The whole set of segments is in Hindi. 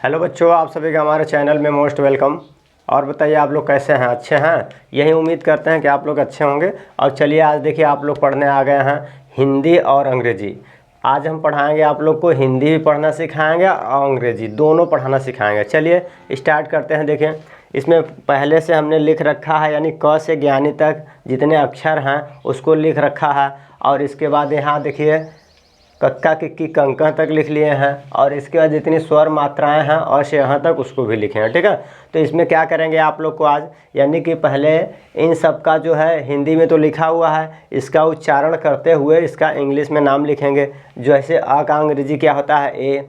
हेलो बच्चों, आप सभी का हमारे चैनल में मोस्ट वेलकम। और बताइए आप लोग कैसे हैं? अच्छे हैं? यही उम्मीद करते हैं कि आप लोग अच्छे होंगे। और चलिए आज देखिए आप लोग पढ़ने आ गए हैं हिंदी और अंग्रेजी। आज हम पढ़ाएंगे आप लोग को, हिंदी भी पढ़ना सिखाएंगे और अंग्रेजी दोनों पढ़ाना सिखाएंगे। चलिए स्टार्ट करते हैं। देखें इसमें पहले से हमने लिख रखा है, यानी क से ज्ञानी तक जितने अक्षर हैं उसको लिख रखा है। और इसके बाद यहाँ देखिए कक्का किक्की कंका तक लिख लिए हैं। और इसके बाद जितनी स्वर मात्राएं हैं और से यहाँ तक उसको भी लिखे हैं। ठीक है, तो इसमें क्या करेंगे आप लोग को आज, यानी कि पहले इन सब का जो है हिंदी में तो लिखा हुआ है, इसका उच्चारण करते हुए इसका इंग्लिश में नाम लिखेंगे। जैसे अ का अंग्रेजी क्या होता है? ए।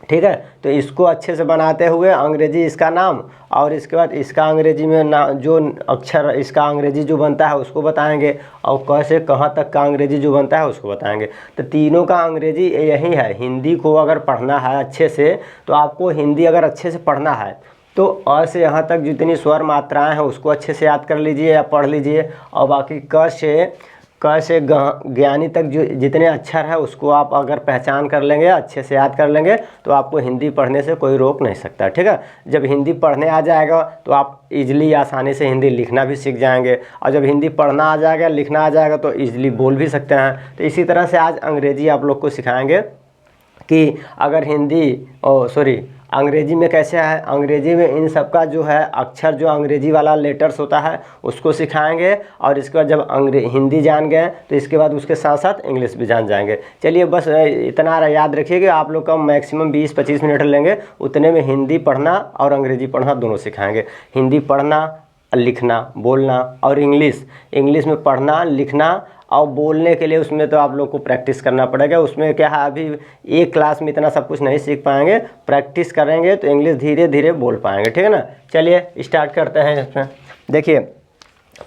ठीक है, तो इसको अच्छे से बनाते हुए अंग्रेजी इसका नाम, और इसके बाद इसका अंग्रेजी में जो अक्षर इसका अंग्रेजी जो बनता है उसको बताएंगे, और क से कहाँ तक का अंग्रेजी जो बनता है उसको बताएंगे। तो तीनों का अंग्रेजी यही है। हिंदी को अगर पढ़ना है अच्छे से, तो आपको हिंदी अगर अच्छे से पढ़ना है तो अ से यहाँ तक जितनी स्वर मात्राएं हैं उसको अच्छे से याद कर लीजिए या पढ़ लीजिए। और बाकी क से ज्ञानी तक जो जितने अक्षर है उसको आप अगर पहचान कर लेंगे, अच्छे से याद कर लेंगे, तो आपको हिंदी पढ़ने से कोई रोक नहीं सकता। ठीक है, जब हिंदी पढ़ने आ जाएगा तो आप इजीली आसानी से हिंदी लिखना भी सीख जाएंगे। और जब हिंदी पढ़ना आ जाएगा, लिखना आ जाएगा, तो इजीली बोल भी सकते हैं। तो इसी तरह से आज अंग्रेजी आप लोग को सिखाएंगे कि अगर अंग्रेजी में कैसे है। अंग्रेजी में इन सब का जो है अक्षर, जो अंग्रेजी वाला लेटर्स होता है उसको सिखाएंगे। और इसके बाद जब हिंदी जान गए तो इसके बाद उसके साथ साथ इंग्लिश भी जान जाएंगे। चलिए बस इतना याद रखिए कि आप लोग का मैक्सिमम 20-25 मिनट लेंगे, उतने में हिंदी पढ़ना और अंग्रेजी पढ़ना दोनों सिखाएंगे। हिंदी पढ़ना, लिखना, बोलना, और इंग्लिश में पढ़ना, लिखना और बोलने के लिए उसमें तो आप लोग को प्रैक्टिस करना पड़ेगा। उसमें क्या है, अभी एक क्लास में इतना सब कुछ नहीं सीख पाएंगे, प्रैक्टिस करेंगे तो इंग्लिश धीरे धीरे बोल पाएंगे। ठीक है ना, चलिए स्टार्ट करते हैं। इसमें देखिए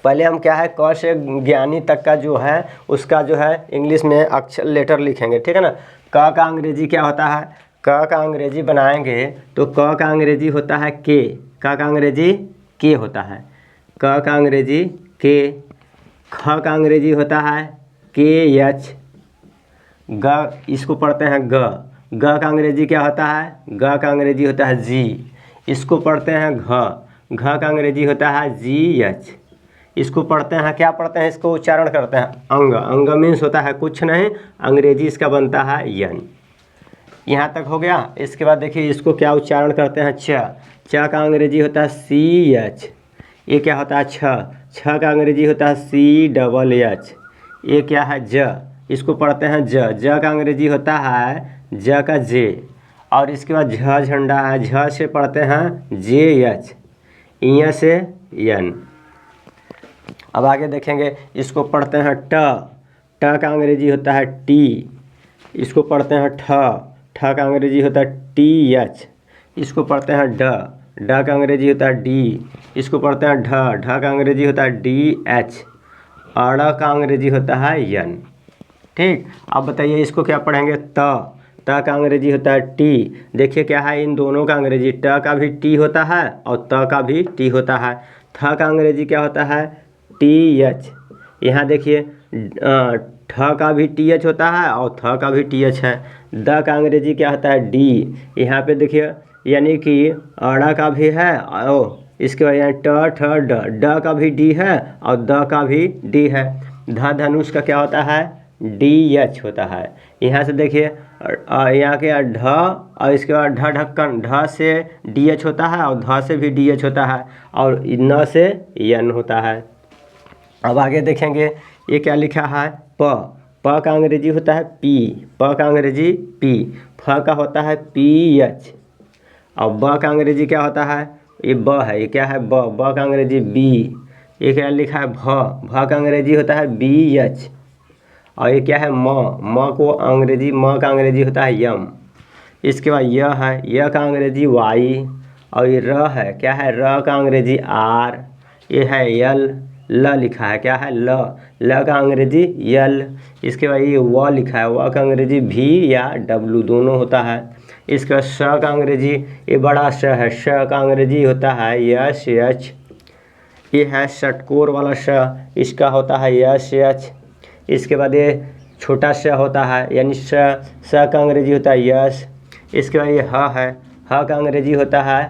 पहले हम क्या है, क से ज्ञानी तक का जो है उसका जो है इंग्लिश में अक्षर लेटर लिखेंगे। ठीक है ना। क का अंग्रेजी क्या होता है? क का अंग्रेजी बनाएंगे तो क का अंग्रेजी होता है के। क का अंग्रेजी के होता है। क का अंग्रेजी के। ख का अंग्रेजी होता है के एच। ग इसको पढ़ते हैं ग। ग का अंग्रेजी क्या होता है? ग का अंग्रेजी होता है जी। इसको पढ़ते हैं घ। घ का अंग्रेजी होता है जी एच। इसको पढ़ते हैं, क्या पढ़ते हैं, इसको उच्चारण करते हैं अंग। अंग मीन्स होता है कुछ नहीं, अंग्रेजी इसका बनता है यन। यहाँ तक हो गया। इसके बाद देखिए इसको क्या उच्चारण करते हैं, च। च का अंग्रेजी होता है सी एच। ये क्या होता है? छ। छ का अंग्रेजी होता है सी डबल एच। ये क्या है? ज। इसको पढ़ते हैं ज। ज का अंग्रेजी होता है ज का जे। और इसके बाद झ झंडा है, झ से पढ़ते हैं जे एच। इ से यन। अब आगे देखेंगे, इसको पढ़ते हैं ट। ट का अंग्रेजी होता है टी। इसको पढ़ते हैं ठ। ठ का अंग्रेजी होता है टी एच। इसको पढ़ते हैं ड। ड का अंग्रेजी होता है डी। इसको पढ़ते हैं ढ। ढ का अंग्रेजी होता है डी एच। अड़ का अंग्रेजी होता है यन। ठीक, अब बताइए इसको क्या पढ़ेंगे? त। त का अंग्रेजी होता है टी। देखिए क्या है, इन दोनों का अंग्रेजी, ट का भी टी होता है और त का भी टी होता है। थ का अंग्रेजी क्या होता है? T H. यहाँ देखिए ठ का भी टी एच होता है और थ का भी टी एच है। द का अंग्रेजी क्या होता है? डी। यहाँ पे देखिए यानी कि अड़ा का भी है और इसके बाद यहाँ ट ठ ड। ड का भी डी है और द का भी डी है। ध धनुष का क्या होता है? डी एच होता है। यहाँ से देखिए यहाँ के ढ और इसके बाद ढ ढक्कन, ढ से डी एच होता है और ध से भी डी एच होता है और न से यन होता है। अब आगे देखेंगे ये क्या लिखा है? प। प का अंग्रेजी होता है पी। प का अंग्रेजी पी। फ का होता है पी एच। और ब का अंग्रेजी क्या होता है? ये ब है, ये क्या है? ब। ब का अंग्रेजी बी। ये क्या लिखा है? भ। भ का अंग्रेजी होता है बी एच। और ये क्या है? म। म का अंग्रेजी होता है यम। इसके बाद य है, य का अंग्रेजी वाई। और ये र है, क्या है? र का अंग्रेजी आर। ये है यल। ल लिखा है, क्या है? ल। ल का अंग्रेजी यल। इसके बाद ये व लिखा है, व का अंग्रेजी भी या डब्लू दोनों होता है। इसका श का अंग्रेजी, ये बड़ा श है, श का अंग्रेजी होता है यस एच। ये है षटकोर वाला श, इसका होता है यस एच। इसके बाद ये छोटा श होता है, यानी श का अंग्रेजी होता है यस। इसके बाद ये ह है, ह का अंग्रेजी होता है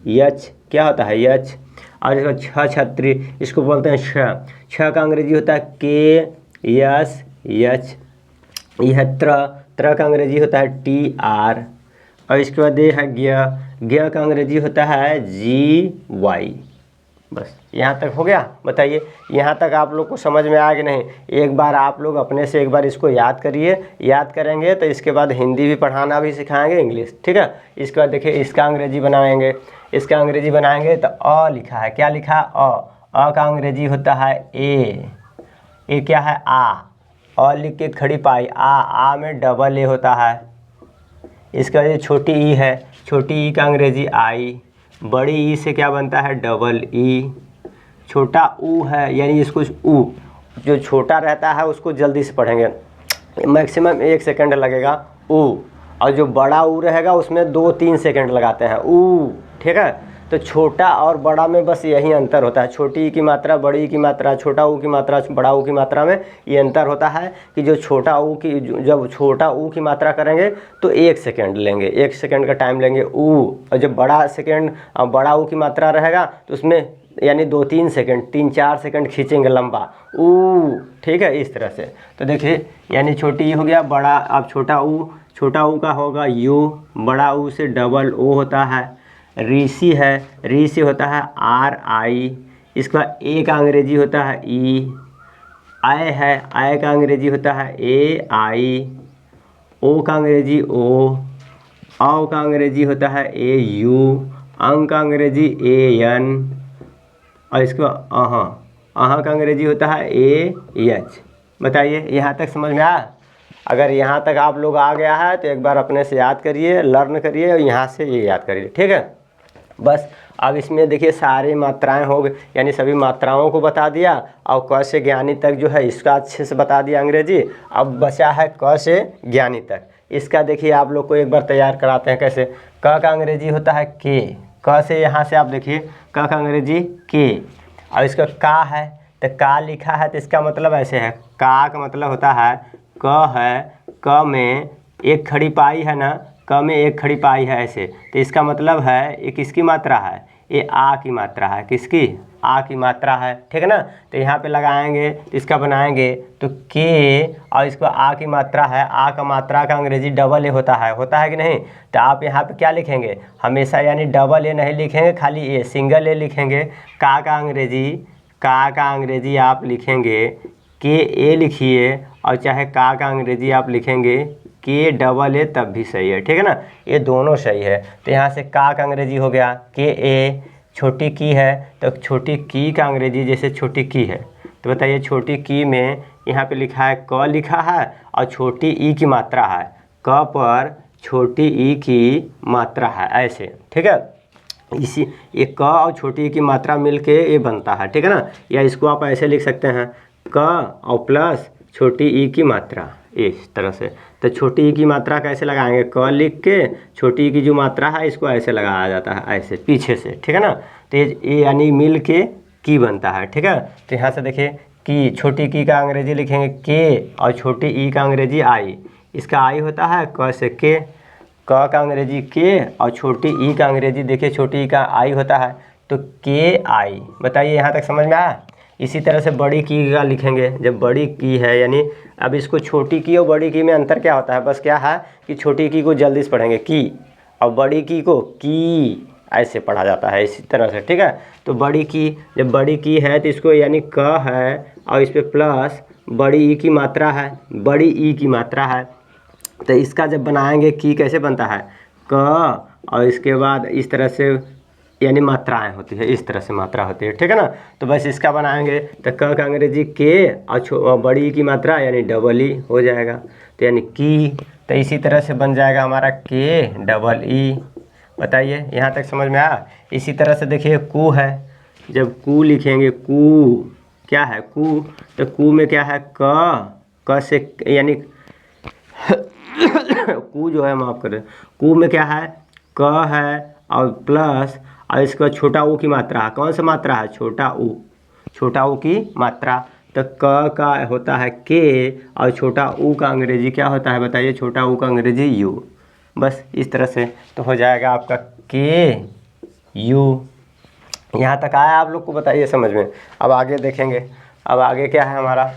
यच, क्या होता है यच। और इसका छत्री, इसको बोलते हैं छ का अंग्रेजी होता है के यस यच। यह त्र का अंग्रेजी होता है टी आर। और इसके बाद ये है ज्ञ का अंग्रेजी होता है जी वाई। बस यहाँ तक हो गया। बताइए यहाँ तक आप लोग को समझ में आया कि नहीं। एक बार आप लोग अपने से एक बार इसको याद करिए, याद करेंगे तो इसके बाद हिंदी भी पढ़ाना भी सिखाएंगे, इंग्लिश, ठीक है। इसके बाद देखिए इसका अंग्रेजी बनाएंगे, इसका अंग्रेजी बनाएंगे तो अ लिखा है, क्या लिखा है अ का अंग्रेजी होता है ए क्या है आ लिख के खड़ी पाई आ में डबल ए होता है। इसके बाद छोटी ई है, छोटी ई का अंग्रेजी आई, बड़ी ई से क्या बनता है डबल ई। छोटा ऊ है यानी इसको ऊ जो छोटा रहता है उसको जल्दी से पढ़ेंगे, मैक्सिमम 1 सेकंड लगेगा ऊ। और जो बड़ा ऊ रहेगा उसमें 2-3 सेकंड लगाते हैं ऊ, ठीक है। तो छोटा और बड़ा में बस यही अंतर होता है, छोटी ई की मात्रा बड़ी ई की मात्रा, छोटा ऊ की मात्रा बड़ा ऊ की मात्रा में ये अंतर होता है कि जो छोटा ऊ की जब छोटा ऊ की मात्रा करेंगे तो 1 सेकंड लेंगे, 1 सेकंड का टाइम लेंगे ऊ। और जब बड़ा ऊ की मात्रा रहेगा तो उसमें यानी 2-3 सेकंड 3-4 सेकंड खींचेंगे लंबा ऊ, ठीक है, इस तरह से। तो देखिए यानी छोटी ई हो गया, बड़ा अब छोटा ऊ का होगा यू, बड़ा ऊ से डबल ओ होता है। ऋषि है, ऋ से होता है आर आई, इसका ए का अंग्रेजी होता है ई। आय है, आय का अंग्रेजी होता है ए आई। ओ का अंग्रेजी ओ, औ का अंग्रेजी होता है ए यू, अंग का अंग्रेजी ए एन। और इसको अहाँ का अंग्रेजी होता है ए एच। बताइए यहाँ तक समझ में आया। अगर यहाँ तक आप लोग आ गया है तो एक बार अपने से याद करिए, लर्न करिए और यहाँ से ये याद करिए, ठीक है। बस अब इसमें देखिए सारी मात्राएं हो गई, यानी सभी मात्राओं को बता दिया और क से ज्ञानी तक जो है इसका अच्छे से बता दिया अंग्रेजी। अब बचा है क से ज्ञानी तक, इसका देखिए आप लोग को एक बार तैयार कराते हैं कैसे। क का अंग्रेजी होता है के, क से यहाँ से आप देखिए क का अंग्रेजी के। और इसका का है तो का लिखा है तो इसका मतलब ऐसे है, का मतलब होता है क है, क में एक खड़ी पाई है ना, क में एक खड़ी पाई है ऐसे, तो इसका मतलब है ये किसकी मात्रा है, ये आ की मात्रा है, किसकी आ की मात्रा है, ठीक है ना। तो यहाँ पे लगाएंगे तो इसका बनाएंगे तो के और इसको आ की मात्रा है, आ का मात्रा का अंग्रेजी डबल ए होता है कि नहीं। तो आप यहाँ पे क्या लिखेंगे हमेशा, यानी डबल ए नहीं लिखेंगे, खाली ए सिंगल ए लिखेंगे। का का अंग्रेजी आप लिखेंगे के ए लिखिए, और चाहे का अंग्रेजी आप लिखेंगे के डबल ए तब भी सही है, ठीक है ना, ये दोनों सही है। तो यहाँ से का अंग्रेजी हो गया के ए। छोटी की है तो छोटी की का अंग्रेजी जैसे छोटी की है, तो बताइए छोटी की में यहाँ पे लिखा है क लिखा है और छोटी ई की मात्रा है, क पर छोटी ई की मात्रा है ऐसे, ठीक है। इसी ये क और छोटी ई की मात्रा मिलके ये बनता है, ठीक है ना। या इसको आप ऐसे लिख सकते हैं क और प्लस छोटी ई की मात्रा, इस तरह से। तो छोटी ई की मात्रा कैसे लगाएंगे, क लिख के छोटी ई की जो मात्रा है इसको ऐसे लगाया जाता है ऐसे पीछे से, ठीक है ना। तो ये यानी मिल के की बनता है, ठीक है। तो यहाँ से देखिए की, छोटी की का अंग्रेजी लिखेंगे के और छोटी ई का अंग्रेजी आई। इसका आई होता है क से के, क का अंग्रेजी के और छोटी ई का अंग्रेजी देखिए छोटी ई का आई होता है तो के आई। बताइए यहाँ तक समझ में आया। इसी तरह से बड़ी की का लिखेंगे, जब बड़ी की है यानी अब इसको छोटी की और बड़ी की में अंतर क्या होता है, बस क्या है कि छोटी की को जल्दी से पढ़ेंगे की और बड़ी की को की ऐसे पढ़ा जाता है इसी तरह से, ठीक है। तो बड़ी की, जब बड़ी की है तो इसको यानी क है और इस पर प्लस बड़ी ई की मात्रा है, बड़ी ई की मात्रा है। तो इसका जब बनाएंगे की कैसे बनता है क और इसके बाद इस तरह से यानी मात्राएं होती है, इस तरह से मात्रा होती है, ठीक है ना। तो बस इसका बनाएंगे तो क का अंग्रेजी के और बड़ी ई की मात्रा यानी डबल ई हो जाएगा, तो यानी की। तो इसी तरह से बन जाएगा हमारा के डबल ई। बताइए यहाँ तक समझ में आया। इसी तरह से देखिए कू है, जब कू लिखेंगे कू क्या है कू, तो कू में क्या है क से यानी कू जो है माफ़ करें, कू में क्या है क है और प्लस और इसका छोटा ऊ की मात्रा है, कौन सा मात्रा है छोटा ऊ की मात्रा। तो क का होता है के और छोटा ऊ का अंग्रेजी क्या होता है बताइए, छोटा ऊ का अंग्रेजी यू। बस इस तरह से तो हो जाएगा आपका के यू। यहाँ तक आया आप लोग को, बताइए समझ में। अब आगे देखेंगे, अब आगे क्या है हमारा,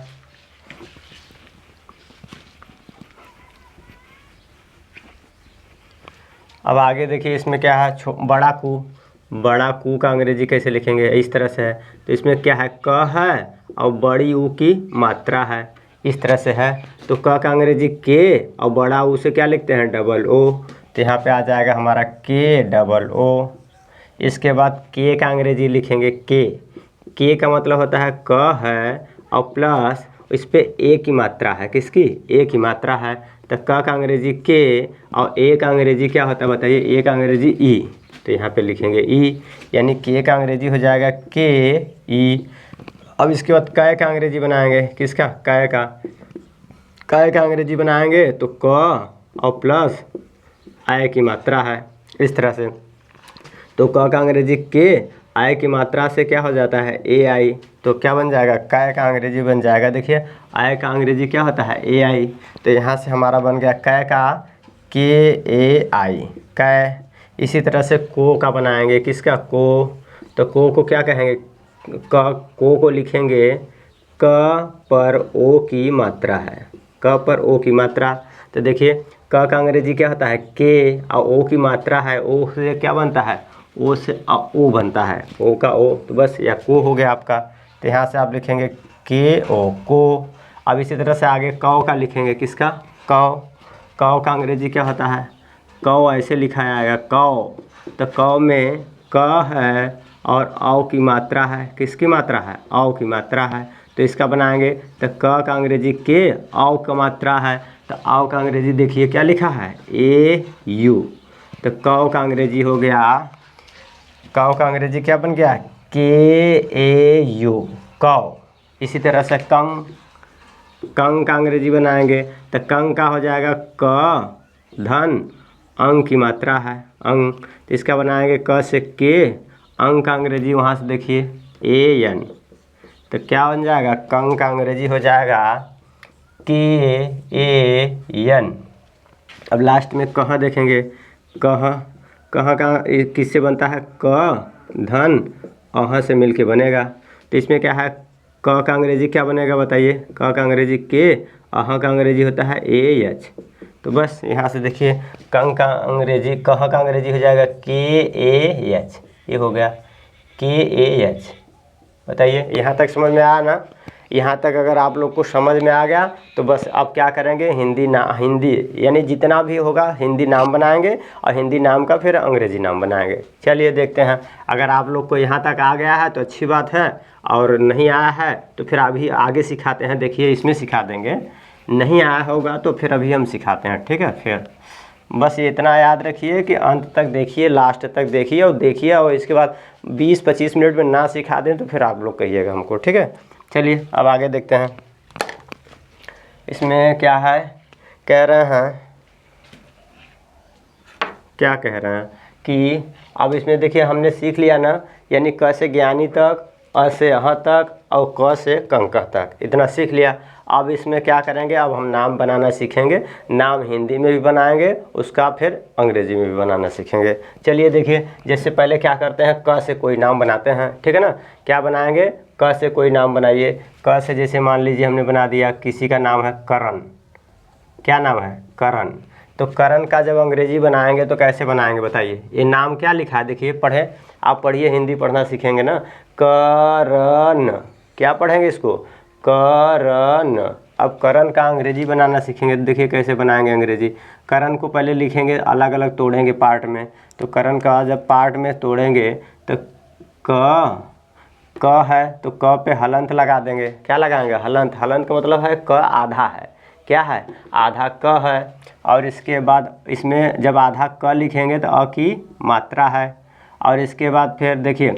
अब आगे देखिए इसमें क्या है, बड़ा कू, बड़ा कू का अंग्रेजी कैसे लिखेंगे, इस तरह से है। तो इसमें क्या है, क है और बड़ी ऊ की मात्रा है, इस तरह से है। तो क का अंग्रेजी के और बड़ा ऊ से क्या लिखते हैं, डबल ओ। तो यहाँ पे आ जाएगा हमारा के डबल ओ। इसके बाद के का अंग्रेजी लिखेंगे के का मतलब होता है क है और प्लस इस पे ए की मात्रा है, किसकी, ए की मात्रा है। तो क का अंग्रेजी के और ए का अंग्रेजी क्या होता है बताइए, ए का अंग्रेजी ई। तो यहाँ पे लिखेंगे ई, यानी के का अंग्रेजी हो जाएगा के ई। अब इसके बाद कै का अंग्रेजी बनाएंगे, किसका, कै का अंग्रेजी बनाएंगे तो क और प्लस आय की मात्रा है, इस तरह से। तो क का अंग्रेजी के, आय की मात्रा से क्या हो जाता है, ए आई। तो क्या बन जाएगा, कै का अंग्रेजी बन जाएगा, देखिए आय का अंग्रेजी क्या होता है, ए आई। तो यहाँ से हमारा बन गया कै का के ए आई, कै। इसी तरह से को का बनाएंगे, किसका, को। तो को क्या कहेंगे, को लिखेंगे क पर ओ की मात्रा है, क पर ओ की मात्रा। तो देखिए क का अंग्रेजी क्या होता है, के और ओ की मात्रा है, ओ से क्या बनता है, ओ से ओ बनता है, ओ का ओ। तो बस या को हो गया आपका। तो यहाँ से आप लिखेंगे के ओ, को। अब इसी तरह से आगे कौ का लिखेंगे, किसका, कौ। कौ का अंग्रेजी क्या होता है, कौ ऐसे लिखा जाएगा कौ। तो कौ में क है और औ की मात्रा है, किसकी मात्रा है, औ की मात्रा है। तो इसका बनाएंगे तो क का अंग्रेजी के, औ का मात्रा है तो औ का अंग्रेजी देखिए क्या लिखा है, ए यू। तो कौ का अंग्रेजी हो गया, कौ का अंग्रेजी क्या बन गया, के ए यू, कौ। इसी तरह से कंग का अंग्रेजी बनाएंगे तो कंग का हो जाएगा क धन अंग की मात्रा है, अंग। तो इसका बनाएंगे क से के, अंग का अंग्रेजी वहाँ से देखिए ए एन। तो क्या बन जाएगा, कंग का अंग्रेजी हो जाएगा के ए एन। अब लास्ट में कहाँ देखेंगे, कहाँ का किससे बनता है, क धन अह से मिलके बनेगा। तो इसमें क्या है, क का अंग्रेजी क्या बनेगा बताइए, क का अंग्रेजी के, अह का अंग्रेजी होता है ए एच। तो बस यहाँ से देखिए कंग का अंग्रेजी, कह का अंग्रेजी हो जाएगा के ए एच, ये हो गया के ए एच। बताइए यहाँ तक समझ में आया ना। यहाँ तक अगर आप लोग को समझ में आ गया तो बस अब क्या करेंगे, हिंदी यानी जितना भी होगा हिंदी नाम बनाएंगे और हिंदी नाम का फिर अंग्रेजी नाम बनाएंगे। चलिए देखते हैं, अगर आप लोग को यहाँ तक आ गया है तो अच्छी बात है, और नहीं आया है तो फिर अभी आगे सिखाते हैं। देखिए इसमें सिखा देंगे, नहीं आया होगा तो फिर अभी हम सिखाते हैं, ठीक है। फिर बस ये इतना याद रखिए कि अंत तक देखिए, लास्ट तक देखिए और इसके बाद 20-25 मिनट में ना सिखा दें तो फिर आप लोग कहिएगा हमको, ठीक है। चलिए अब आगे देखते हैं, इसमें क्या है, कह रहे हैं, क्या कह रहे हैं कि अब इसमें देखिए हमने सीख लिया ना, यानी क से ज्ञानी तक, अ से अह तक और क से कंकह तक, इतना सीख लिया। अब इसमें क्या करेंगे, अब हम नाम बनाना सीखेंगे। नाम हिंदी में भी बनाएंगे, उसका फिर अंग्रेजी में भी बनाना सीखेंगे। चलिए देखिए, जैसे पहले क्या करते हैं, क से कोई नाम बनाते हैं, ठीक है ना। क्या बनाएंगे, क से कोई नाम बनाइए। क से जैसे मान लीजिए हमने बना दिया, किसी का नाम है करण, क्या नाम है, करण। तो करण का जब अंग्रेजी बनाएंगे तो कैसे बनाएंगे बताइए। ये नाम क्या लिखा है, देखिए पढ़े, आप पढ़िए, हिंदी पढ़ना सीखेंगे ना। करण, क्या पढ़ेंगे इसको, करण। अब करण का अंग्रेजी बनाना सीखेंगे, देखिए कैसे बनाएंगे अंग्रेजी। करण को पहले लिखेंगे, अलग अलग तोड़ेंगे पार्ट में। तो करण का जब पार्ट में तोड़ेंगे तो क है तो क पे हलंत लगा देंगे। क्या लगाएंगे, हलंत। हलंत का मतलब है क आधा है, क्या है, आधा क है। और इसके बाद इसमें जब आधा क लिखेंगे तो अ की मात्रा है। और इसके बाद फिर देखिए,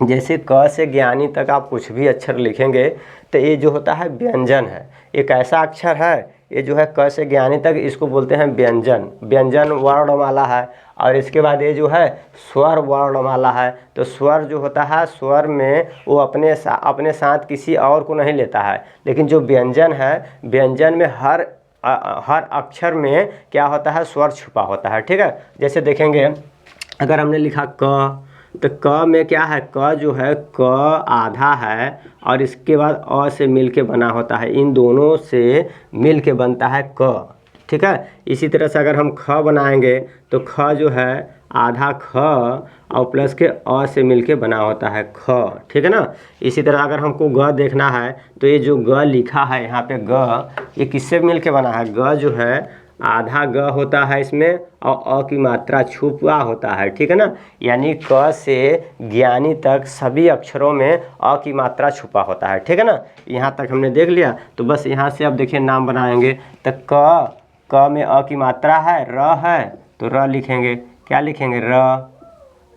जैसे क से ज्ञानी तक आप कुछ भी अक्षर लिखेंगे तो ये जो होता है व्यंजन है, एक ऐसा अक्षर है, ये जो है क से ज्ञानी तक, इसको बोलते हैं व्यंजन। व्यंजन वर्णमाला है। और इसके बाद ये जो है स्वर वर्णमाला है। तो स्वर जो होता है, स्वर में वो अपने साथ किसी और को नहीं लेता है, लेकिन जो व्यंजन है, व्यंजन में हर हर अक्षर में क्या होता है, स्वर छुपा होता है। ठीक है, जैसे देखेंगे अगर हमने लिखा क, तो क में क्या है, क जो है क आधा है और इसके बाद अ से मिल के बना होता है, इन दोनों से मिल के बनता है क। ठीक है, इसी तरह से अगर हम ख बनाएंगे तो ख जो है आधा ख और प्लस के अ से मिल के बना होता है ख। ठीक है ना। इसी तरह अगर हमको ग देखना है तो ये जो ग लिखा है यहाँ पे ग, ये किससे मिल के बना है, ग जो है आधा ग होता है इसमें और अ की मात्रा छुपा होता है। ठीक है ना, यानी क से ज्ञानी तक सभी अक्षरों में अ की मात्रा छुपा होता है। ठीक है ना, यहाँ तक हमने देख लिया। तो बस यहाँ से अब देखिए नाम बनाएंगे तो क में अ की मात्रा है, र है तो र लिखेंगे, क्या लिखेंगे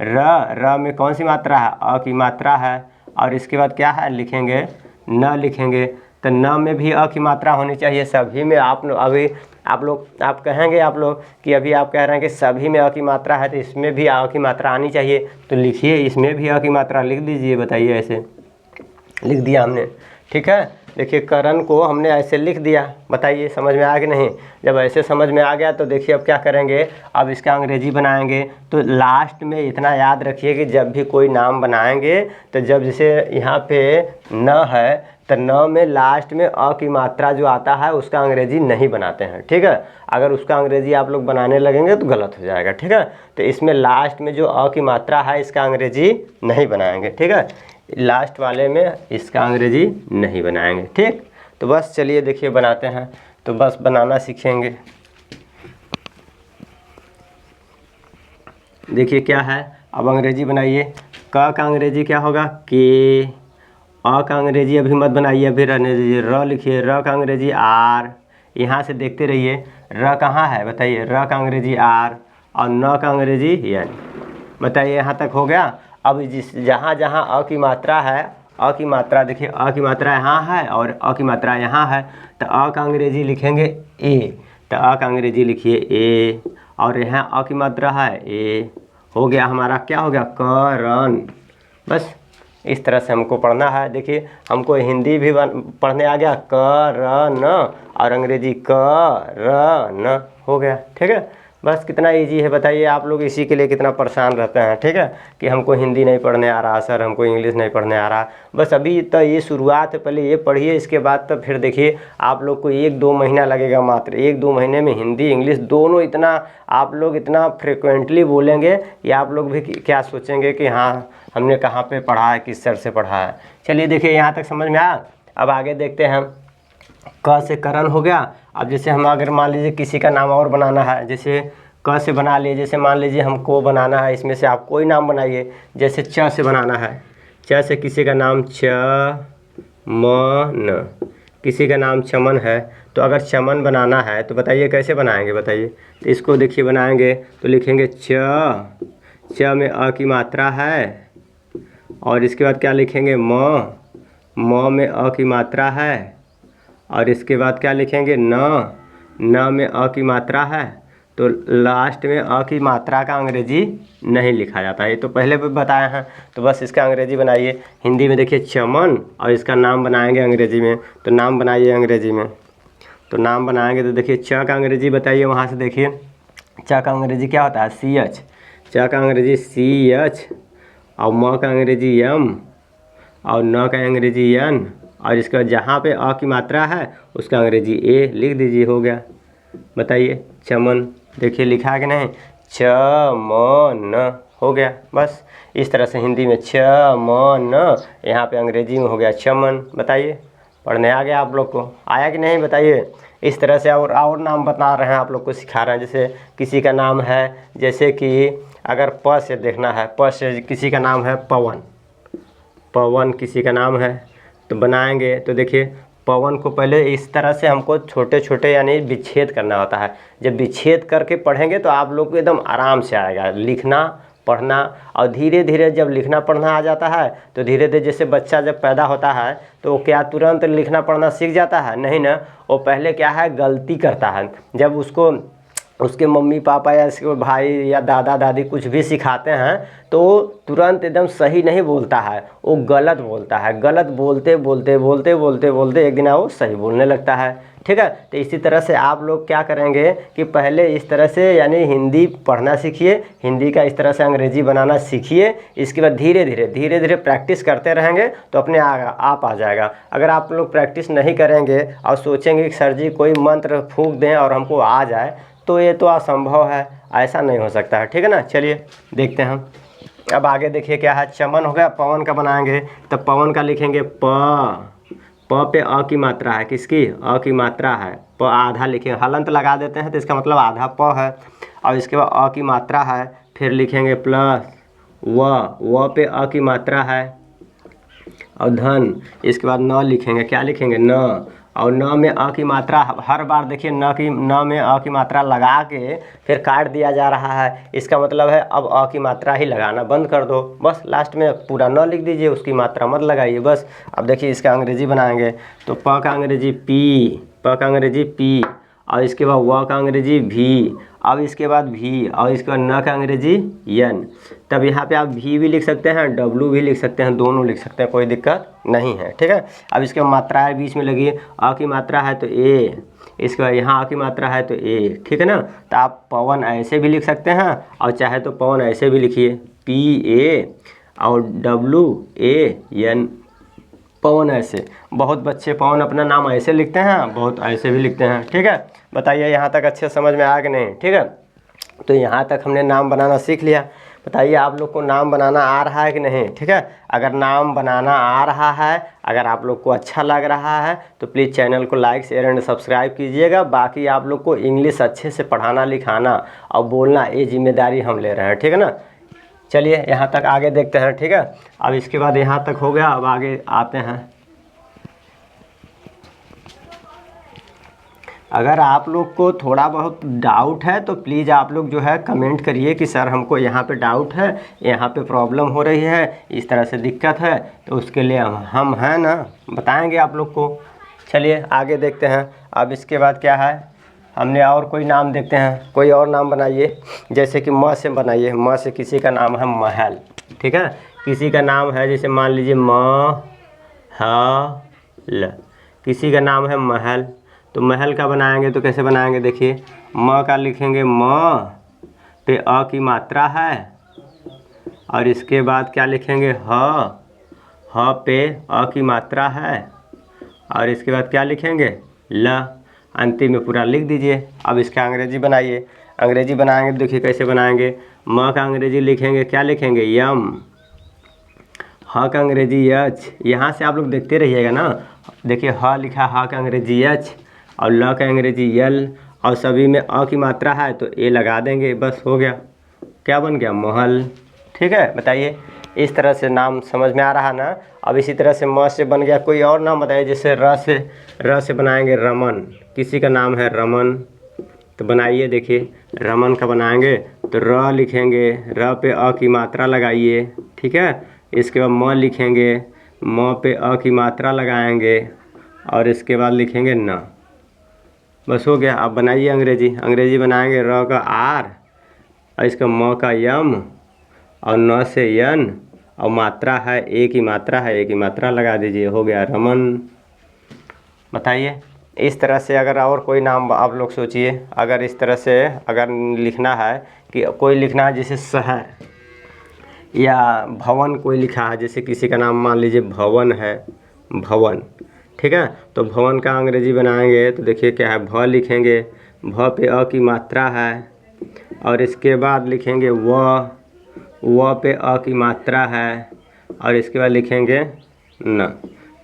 र में कौन सी मात्रा है, अ की मात्रा है और इसके बाद क्या है लिखेंगे, न लिखेंगे। तो न में भी अ की मात्रा होनी चाहिए सभी में। अभी आप कहेंगे आप लोग कि अभी आप कह रहे हैं कि सभी में अ की मात्रा है तो इसमें भी अ की मात्रा आनी चाहिए, तो लिखिए इसमें भी अ की मात्रा लिख दीजिए। बताइए, ऐसे लिख दिया हमने। ठीक है, देखिए करण को हमने ऐसे लिख दिया। बताइए समझ में आया कि नहीं। जब ऐसे समझ में आ गया तो देखिए अब क्या करेंगे, अब इसका अंग्रेजी बनाएंगे। तो लास्ट में इतना याद रखिए कि जब भी कोई नाम बनाएंगे तो जब जैसे यहाँ पे न है तो न में लास्ट में अ की मात्रा जो आता है उसका अंग्रेजी नहीं बनाते हैं। ठीक है, अगर उसका अंग्रेजी आप लोग बनाने लगेंगे तो गलत हो जाएगा। ठीक है, तो इसमें लास्ट में जो अ की मात्रा है इसका अंग्रेजी नहीं बनाएंगे। ठीक है, लास्ट वाले में इसका अंग्रेजी नहीं बनाएंगे। ठीक, तो बस चलिए देखिए बनाते हैं। तो बस बनाना सीखेंगे। देखिए क्या है, अब अंग्रेजी बनाइए। क का अंग्रेजी क्या होगा, के। अ का अंग्रेजी अभी मत बनाइए, अभी रहने दीजिए। र लिखिए, र का अंग्रेजी आर। यहाँ से देखते रहिए, र कहाँ है बताइए, र का अंग्रेजी आर और न का अंग्रेजी एन। बताइए यहाँ तक हो गया। अब जहाँ जहाँ अ की मात्रा है, अ की मात्रा देखिए, अ की मात्रा यहाँ है और अ की मात्रा यहाँ है, तो अ का अंग्रेजी लिखेंगे ए। तो अ का अंग्रेजी लिखिए ए और यहाँ अ की मात्रा है ए। हो गया हमारा, क्या हो गया, करण। बस इस तरह से हमको पढ़ना है। देखिए हमको हिंदी भी पढ़ने आ गया, करण, और अंग्रेजी करण। हो गया। ठीक है, बस कितना इजी है बताइए। आप लोग इसी के लिए कितना परेशान रहते हैं। ठीक है, कि हमको हिंदी नहीं पढ़ने आ रहा सर, हमको इंग्लिश नहीं पढ़ने आ रहा। बस अभी तो ये शुरुआत है, पहले ये पढ़िए, इसके बाद तो फिर देखिए आप लोग को 1-2 महीना लगेगा, मात्र 1-2 महीने में हिंदी इंग्लिश दोनों इतना आप लोग इतना फ्रिक्वेंटली बोलेंगे कि आप लोग भी क्या सोचेंगे कि हाँ हमने कहाँ पे पढ़ा है, किस सर से पढ़ा है। चलिए देखिए यहाँ तक समझ में आया। अब आगे देखते हैं। क से करण हो गया। अब जैसे हम अगर मान लीजिए किसी का नाम और बनाना है, जैसे क से बना लिए, जैसे मान लीजिए हमको बनाना है, इसमें से आप कोई नाम बनाइए। जैसे च से बनाना है, च से किसी का नाम चमन, किसी का नाम चमन है, तो अगर चमन बनाना है तो बताइए कैसे बनाएंगे। बताइए, तो इसको देखिए बनाएंगे तो लिखेंगे च में अ की मात्रा है और इसके बाद क्या लिखेंगे, म में अ की मात्रा है और इसके बाद क्या लिखेंगे, न में अ की मात्रा है। तो लास्ट में अ की मात्रा का अंग्रेजी नहीं लिखा जाता है, ये तो पहले भी बताए हैं। तो बस इसका अंग्रेजी बनाइए। हिंदी में देखिए चमन और इसका नाम बनाएंगे अंग्रेजी में, तो नाम बनाइए अंग्रेजी में। तो नाम बनाएंगे तो देखिए च का अंग्रेजी बताइए, वहाँ से देखिए च का अंग्रेजी क्या होता है, CH। च का अंग्रेजी CH और म का अंग्रेजी M और न का अंग्रेजी N और इसका जहाँ पे अ की मात्रा है उसका अंग्रेजी ए लिख दीजिए। हो गया। बताइए चमन, देखिए लिखा है कि नहीं, चमन। हो गया। बस इस तरह से हिंदी में चमन, यहाँ पे अंग्रेजी में हो गया चमन। बताइए पढ़ने आ गया आप लोग को, आया कि नहीं बताइए। इस तरह से और नाम बता रहे हैं, आप लोग को सिखा रहे हैं। जैसे किसी का नाम है, जैसे कि अगर प से देखना है, प से किसी का नाम है पवन, पवन किसी का नाम है, तो बनाएंगे तो देखिए पवन को पहले इस तरह से हमको छोटे छोटे यानी विच्छेद करना होता है। जब विच्छेद करके पढ़ेंगे तो आप लोग को एकदम आराम से आएगा लिखना पढ़ना। और धीरे धीरे जब लिखना पढ़ना आ जाता है तो धीरे धीरे जैसे बच्चा जब पैदा होता है तो वो क्या तुरंत लिखना पढ़ना सीख जाता है, नहीं ना। वो पहले क्या है गलती करता है। जब उसको उसके मम्मी पापा या इसके भाई या दादा दादी कुछ भी सिखाते हैं तो वो तुरंत एकदम सही नहीं बोलता है, वो गलत बोलता है। गलत बोलते बोलते बोलते बोलते बोलते एक दिन वो सही बोलने लगता है। ठीक है। तो इसी तरह से आप लोग क्या करेंगे कि पहले इस तरह से यानी हिंदी पढ़ना सीखिए, हिंदी का इस तरह से अंग्रेजी बनाना सीखिए। इसके बाद धीरे धीरे प्रैक्टिस करते रहेंगे तो अपने आप आ जाएगा। अगर आप लोग प्रैक्टिस नहीं करेंगे और सोचेंगे कि सर जी कोई मंत्र फूंक दें और हमको आ जाए, तो ये तो असंभव है, ऐसा नहीं हो सकता है। ठीक है ना। चलिए देखते हैं हम। अब आगे देखिए क्या है। चमन हो गया, पवन का बनाएंगे। तो पवन का लिखेंगे प पे अ की मात्रा है, किसकी? अ की मात्रा है। प आधा लिखेंगे, हलंत लगा देते हैं तो इसका मतलब आधा प है। और इसके बाद अ की मात्रा है, फिर लिखेंगे प्लस व पे अ की मात्रा है और धन। इसके बाद न लिखेंगे, क्या लिखेंगे? न। और न में अ की मात्रा, हर बार देखिए न में अ की मात्रा लगा के फिर काट दिया जा रहा है। इसका मतलब है अब अ की मात्रा ही लगाना बंद कर दो, बस लास्ट में पूरा न लिख दीजिए, उसकी मात्रा मत लगाइए बस। अब देखिए इसका अंग्रेजी बनाएंगे। तो प का अंग्रेजी पी, और इसके बाद व का अंग्रेजी भी, अब इसके बाद भी, और इसके बाद न का अंग्रेजी यन। तब यहाँ पे आप भी लिख सकते हैं, डब्लू भी लिख सकते हैं, दोनों लिख सकते हैं, कोई दिक्कत नहीं है। ठीक है। अब इसके मात्रा है बीच में लगी, अ की मात्रा है तो ए, इसके बाद यहाँ अ की मात्रा है तो ए। ठीक है ना। तो आप पवन ऐसे भी लिख सकते हैं और चाहे तो पवन ऐसे भी लिखिए, PA और WAN, पवन ऐसे। बहुत बच्चे पवन अपना नाम ऐसे लिखते हैं, बहुत ऐसे भी लिखते हैं। ठीक है। बताइए यहाँ तक अच्छे समझ में आया कि नहीं? ठीक है। तो यहाँ तक हमने नाम बनाना सीख लिया। बताइए आप लोग को नाम बनाना आ रहा है कि नहीं? ठीक है। अगर नाम बनाना आ रहा है, अगर आप लोग को अच्छा लग रहा है तो प्लीज़ चैनल को लाइक शेयर एंड सब्सक्राइब कीजिएगा। बाकी आप लोग को इंग्लिश अच्छे से पढ़ाना लिखाना और बोलना, ये जिम्मेदारी हम ले रहे हैं। ठीक है ना। चलिए यहाँ तक आगे देखते हैं। ठीक है। अब इसके बाद यहाँ तक हो गया, अब आगे आते हैं। अगर आप लोग को थोड़ा बहुत डाउट है तो प्लीज़ आप लोग जो है कमेंट करिए कि सर हमको यहाँ पे डाउट है, यहाँ पे प्रॉब्लम हो रही है, इस तरह से दिक्कत है, तो उसके लिए हम हैं ना, बताएंगे आप लोग को। चलिए आगे देखते हैं। अब इसके बाद क्या है, हमने और कोई नाम देखते हैं। कोई और नाम बनाइए, जैसे कि म से बनाइए। म से किसी का नाम है महल। ठीक है। किसी का नाम है जैसे मान लीजिए ल, किसी का नाम है महल। तो महल का बनाएंगे तो कैसे बनाएंगे? देखिए म का लिखेंगे, म पे अ की मात्रा है, और इसके बाद क्या लिखेंगे? ह पे अ की मात्रा है, और इसके बाद क्या लिखेंगे? ल। अंतिम में पूरा लिख दीजिए। अब इसका अंग्रेजी बनाइए। अंग्रेजी बनाएंगे, देखिए कैसे बनाएंगे। म का अंग्रेजी लिखेंगे, क्या लिखेंगे? यम। ह का अंग्रेजी एच, यहाँ से आप लोग देखते रहिएगा ना। देखिए ह लिखा, ह का अंग्रेजी एच, और ल का अंग्रेजी यल, और सभी में अ की मात्रा है तो ए लगा देंगे, बस हो गया। क्या बन गया? महल। ठीक है। बताइए इस तरह से नाम समझ में आ रहा ना। अब इसी तरह से म से बन गया। कोई और नाम बताइए। जैसे र से बनाएंगे रमन। किसी का नाम है रमन, तो बनाइए। देखिए रमन का बनाएंगे तो र लिखेंगे, र पे अ की मात्रा लगाइए। ठीक है। इसके बाद म लिखेंगे, म पे अ की मात्रा लगाएंगे, और इसके बाद लिखेंगे न, बस हो गया। अब बनाइए अंग्रेजी। अंग्रेजी बनाएंगे, र का आर, और इसका म का यम, और न से यन, और मात्रा है ए की मात्रा है, ए की मात्रा लगा दीजिए, हो गया रमन। बताइए इस तरह से। अगर और कोई नाम आप लोग सोचिए, अगर इस तरह से अगर लिखना है कि कोई लिखना है जैसे शहर या भवन, कोई लिखा है जैसे किसी का नाम मान लीजिए भवन है, भवन। ठीक है। तो भवन का अंग्रेजी बनाएंगे तो देखिए क्या है, भ लिखेंगे, भ पे अ की मात्रा है, और इसके बाद लिखेंगे व पे अ की मात्रा है, और इसके बाद लिखेंगे न।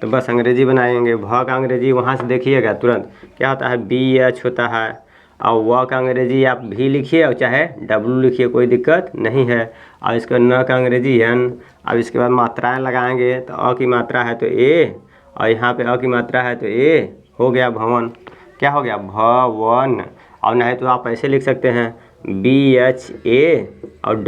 तो बस अंग्रेजी बनाएंगे। भ का अंग्रेजी वहाँ से देखिएगा तुरंत क्या होता है, BH होता है, और व का अंग्रेजी आप भी लिखिए और चाहे W लिखिए, कोई दिक्कत नहीं है। और इसका न का अंग्रेजी N। अब इसके बाद मात्राएं लगाएंगे तो अ की मात्रा है तो ए, और यहाँ पे अ की मात्रा है तो ए, हो गया भवन। क्या हो गया? भवन। और नहीं तो आप ऐसे लिख सकते हैं, BHA और